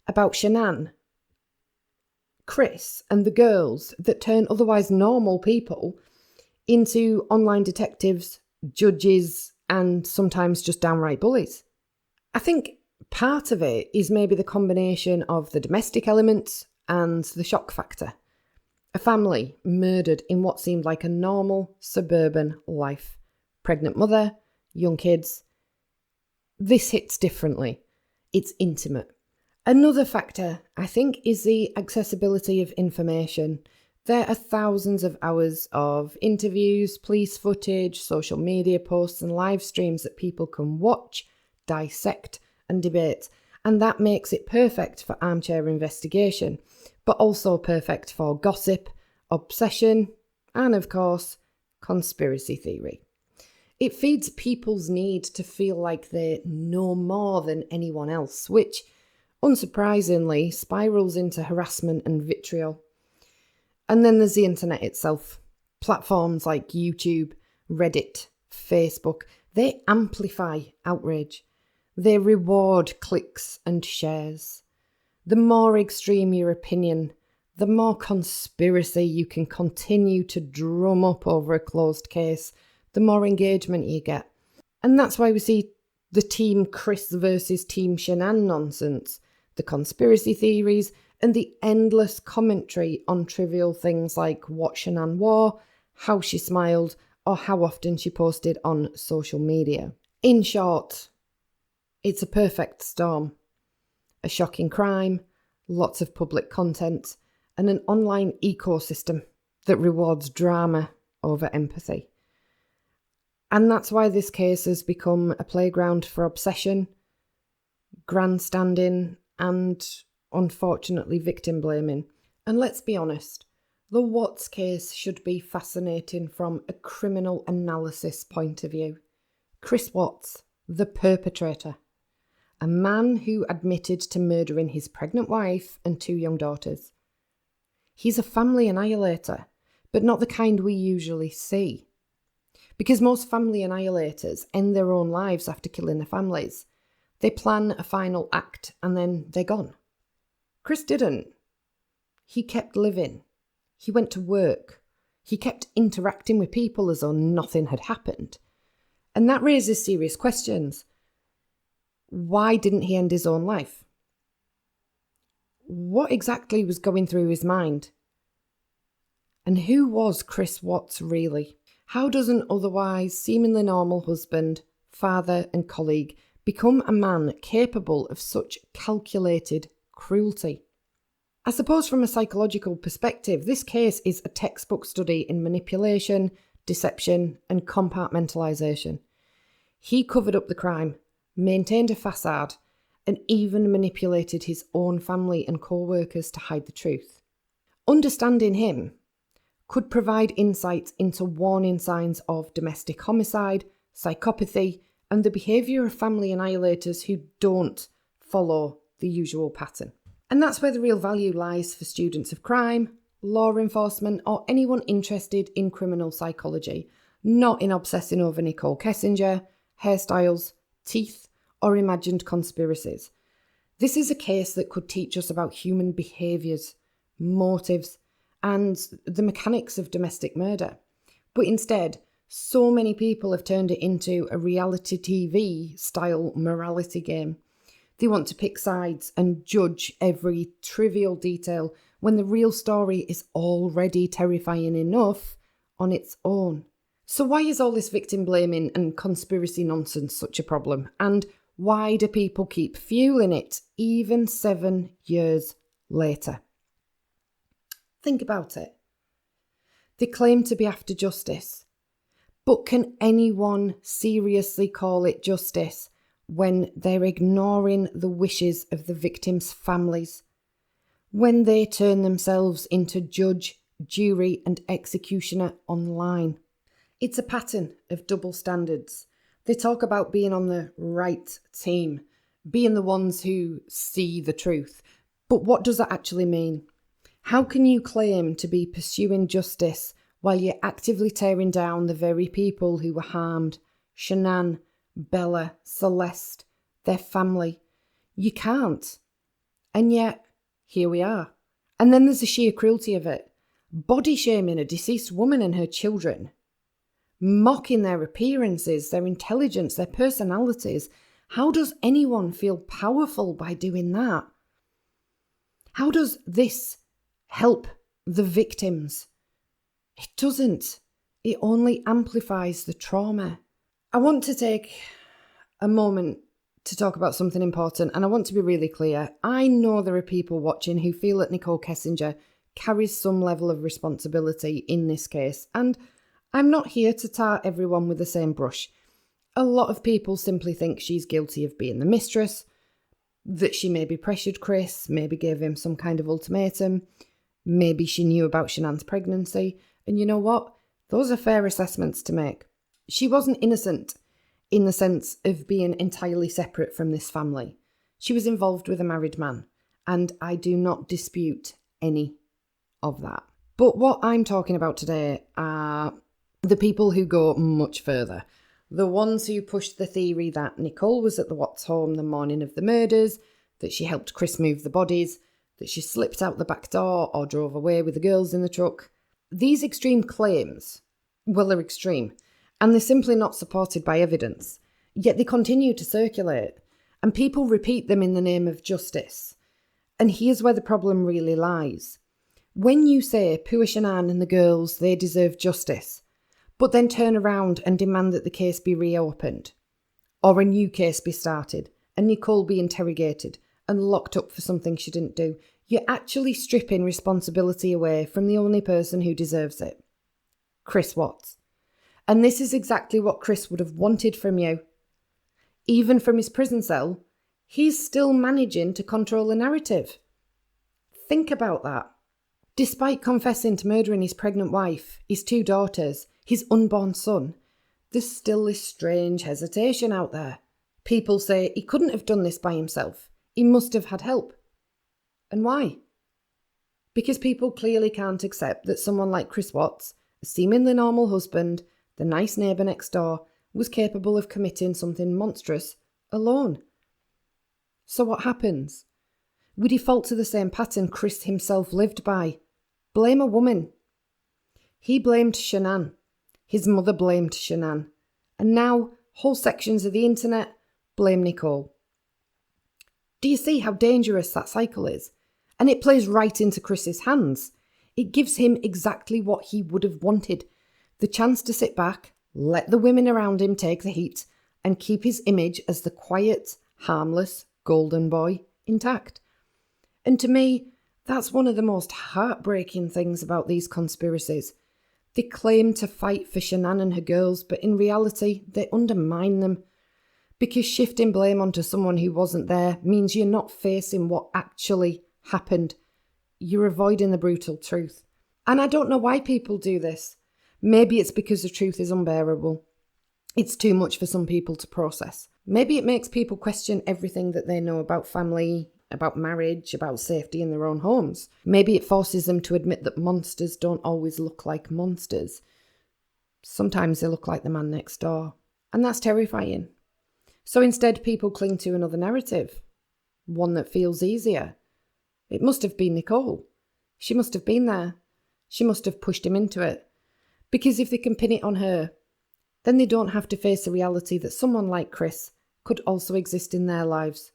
about Shanann, Chris and the girls that turn otherwise normal people into online detectives, judges and sometimes just downright bullies? I think part of it is maybe the combination of the domestic elements and the shock factor. A family murdered in what seemed like a normal suburban life. Pregnant mother, young kids. This hits differently. It's intimate. Another factor, I think, is the accessibility of information. There are thousands of hours of interviews, police footage, social media posts, and live streams that people can watch, dissect, and debate. And that makes it perfect for armchair investigation, but also perfect for gossip, obsession, and of course, conspiracy theory. It feeds people's need to feel like they know more than anyone else, which, unsurprisingly, spirals into harassment and vitriol. And then there's the internet itself. Platforms like YouTube, Reddit, Facebook, they amplify outrage. They reward clicks and shares. The more extreme your opinion, the more conspiracy you can continue to drum up over a closed case, the more engagement you get. And that's why we see the Team Chris versus Team Shanann nonsense, the conspiracy theories, and the endless commentary on trivial things like what Shanann wore, how she smiled, or how often she posted on social media. In short, it's a perfect storm. A shocking crime, lots of public content, and an online ecosystem that rewards drama over empathy. And that's why this case has become a playground for obsession, grandstanding, and unfortunately victim blaming. And let's be honest, the Watts case should be fascinating from a criminal analysis point of view. Chris Watts, the perpetrator, a man who admitted to murdering his pregnant wife and 2 young daughters. He's a family annihilator, but not the kind we usually see. Because most family annihilators end their own lives after killing their families. They plan a final act and then they're gone. Chris didn't. He kept living. He went to work. He kept interacting with people as though nothing had happened. And that raises serious questions. Why didn't he end his own life? What exactly was going through his mind? And who was Chris Watts really? How does an otherwise seemingly normal husband, father and colleague become a man capable of such calculated cruelty? I suppose from a psychological perspective, this case is a textbook study in manipulation, deception and compartmentalisation. He covered up the crime, maintained a facade, and even manipulated his own family and co-workers to hide the truth. Understanding him could provide insights into warning signs of domestic homicide, psychopathy, and the behaviour of family annihilators who don't follow the usual pattern. And that's where the real value lies for students of crime, law enforcement, or anyone interested in criminal psychology, not in obsessing over Nichol Kessinger, hairstyles, teeth, or imagined conspiracies. This is a case that could teach us about human behaviours, motives, and the mechanics of domestic murder. But instead, so many people have turned it into a reality TV style morality game. They want to pick sides and judge every trivial detail when the real story is already terrifying enough on its own. So why is all this victim blaming and conspiracy nonsense such a problem? And why do people keep fueling it even 7 years later? Think about it. They claim to be after justice. But can anyone seriously call it justice when they're ignoring the wishes of the victims' families? When they turn themselves into judge, jury and executioner online? It's a pattern of double standards. They talk about being on the right team, being the ones who see the truth. But what does that actually mean? How can you claim to be pursuing justice while you're actively tearing down the very people who were harmed? Shanann, Bella, Celeste, their family. You can't. And yet, here we are. And then there's the sheer cruelty of it. Body shaming a deceased woman and her children. Mocking their appearances, their intelligence, their personalities. How does anyone feel powerful by doing that? How does this help the victims. It doesn't. It only amplifies the trauma. I want to take a moment to talk about something important, and I want to be really clear. I know there are people watching who feel that Nichol Kessinger carries some level of responsibility in this case, and I'm not here to tar everyone with the same brush. A lot of people simply think she's guilty of being the mistress, that she maybe pressured Chris, maybe gave him some kind of ultimatum, maybe she knew about Shanann's pregnancy, and you know what? Those are fair assessments to make. She wasn't innocent in the sense of being entirely separate from this family. She was involved with a married man, and I do not dispute any of that. But what I'm talking about today are the people who go much further. The ones who pushed the theory that Nichol was at the Watts home the morning of the murders, that she helped Chris move the bodies, that she slipped out the back door or drove away with the girls in the truck. These extreme claims, well, they're extreme, and they're simply not supported by evidence, yet they continue to circulate, and people repeat them in the name of justice. And here's where the problem really lies. When you say poor Shanann and the girls, they deserve justice, but then turn around and demand that the case be reopened, or a new case be started, and Nichol be interrogated and locked up for something she didn't do, you're actually stripping responsibility away from the only person who deserves it, Chris Watts. And this is exactly what Chris would have wanted from you. Even from his prison cell, he's still managing to control the narrative. Think about that. Despite confessing to murdering his pregnant wife, his 2 daughters, his unborn son, there's still this strange hesitation out there. People say he couldn't have done this by himself. He must have had help. And why? Because people clearly can't accept that someone like Chris Watts, a seemingly normal husband, the nice neighbour next door, was capable of committing something monstrous alone. So what happens? We default to the same pattern Chris himself lived by. Blame a woman. He blamed Shanann. His mother blamed Shanann. And now whole sections of the internet blame Nichol. Do you see how dangerous that cycle is? And it plays right into Chris's hands. It gives him exactly what he would have wanted. The chance to sit back, let the women around him take the heat, and keep his image as the quiet, harmless, golden boy intact. And to me, that's one of the most heartbreaking things about these conspiracies. They claim to fight for Shanann and her girls, but in reality, they undermine them. Because shifting blame onto someone who wasn't there means you're not facing what actually happened. You're avoiding the brutal truth. And I don't know why people do this. Maybe it's because the truth is unbearable. It's too much for some people to process. Maybe it makes people question everything that they know about family, about marriage, about safety in their own homes. Maybe it forces them to admit that monsters don't always look like monsters. Sometimes they look like the man next door. And that's terrifying. So instead, people cling to another narrative, one that feels easier. It must have been Nichol. She must have been there. She must have pushed him into it. Because if they can pin it on her, then they don't have to face the reality that someone like Chris could also exist in their lives.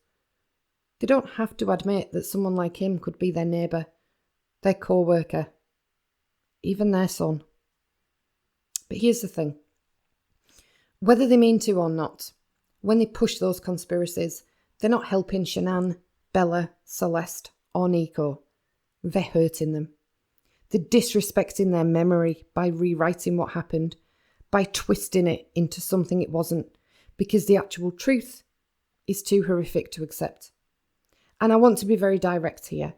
They don't have to admit that someone like him could be their neighbour, their co-worker, even their son. But here's the thing. Whether they mean to or not, when they push those conspiracies, they're not helping Shanann, Bella, Celeste, or Nico. They're hurting them. They're disrespecting their memory by rewriting what happened, by twisting it into something it wasn't, because the actual truth is too horrific to accept. And I want to be very direct here.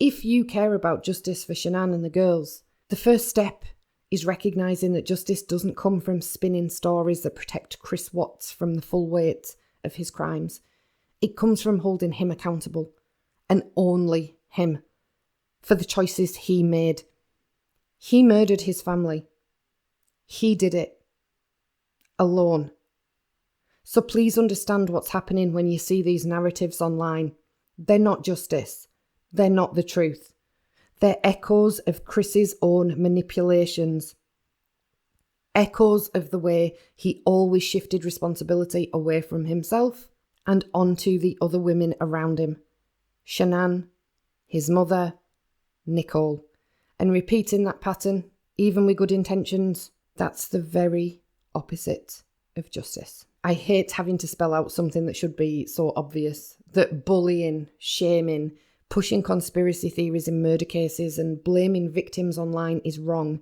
If you care about justice for Shanann and the girls, the first step is recognising that justice doesn't come from spinning stories that protect Chris Watts from the full weight of his crimes. It comes from holding him accountable, and only him, for the choices he made. He murdered his family. He did it. Alone. So please understand what's happening when you see these narratives online. They're not justice. They're not the truth. They're echoes of Chris's own manipulations. Echoes of the way he always shifted responsibility away from himself and onto the other women around him. Shanann, his mother, Nichol. and repeating that pattern, even with good intentions, that's the very opposite of justice. I hate having to spell out something that should be so obvious, that bullying, shaming, pushing conspiracy theories in murder cases and blaming victims online is wrong.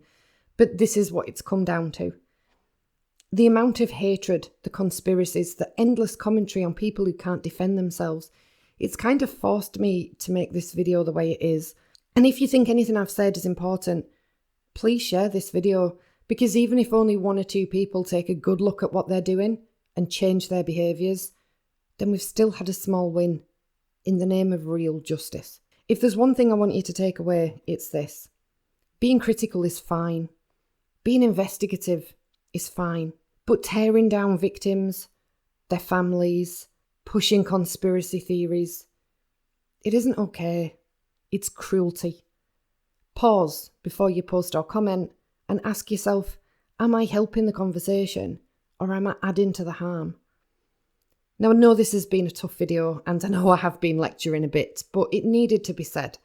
But this is what it's come down to. The amount of hatred, the conspiracies, the endless commentary on people who can't defend themselves, it's kind of forced me to make this video the way it is. And if you think anything I've said is important, please share this video, because even if only 1 or 2 people take a good look at what they're doing and change their behaviours, then we've still had a small win in the name of real justice. If there's one thing I want you to take away, it's this. Being critical is fine. Being investigative is fine. But tearing down victims, their families, pushing conspiracy theories, it isn't okay. It's cruelty. Pause before you post or comment and ask yourself, am I helping the conversation or am I adding to the harm? Now, I know this has been a tough video and I know I have been lecturing a bit, but it needed to be said.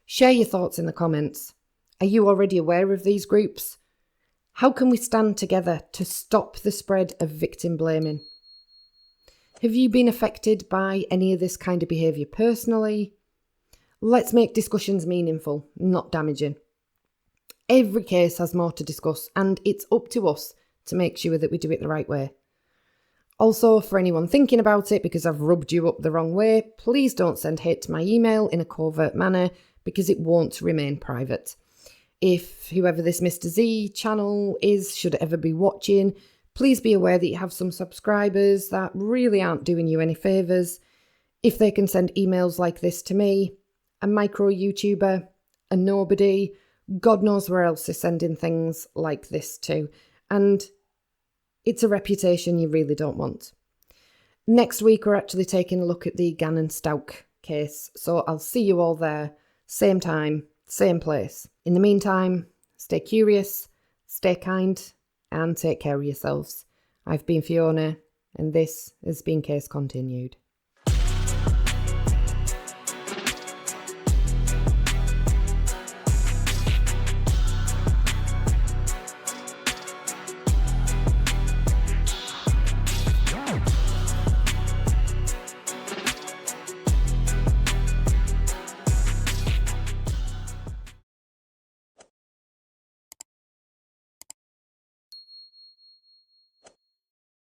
Share your thoughts in the comments. Are you already aware of these groups? How can we stand together to stop the spread of victim blaming? Have you been affected by any of this kind of behaviour personally? Let's make discussions meaningful, not damaging. Every case has more to discuss, and it's up to us to make sure that we do it the right way. Also, for anyone thinking about it because I've rubbed you up the wrong way, please don't send hate to my email in a covert manner, because it won't remain private. If whoever this Mr. Z channel is should ever be watching, please be aware that you have some subscribers that really aren't doing you any favours. If they can send emails like this to me, a micro YouTuber, a nobody, God knows where else they're sending things like this to. And it's a reputation you really don't want. Next week, we're actually taking a look at the Gannon Stauch case. So I'll see you all there, same time, same place. In the meantime, stay curious, stay kind, and take care of yourselves. I've been Fiona, and this has been Case Continued.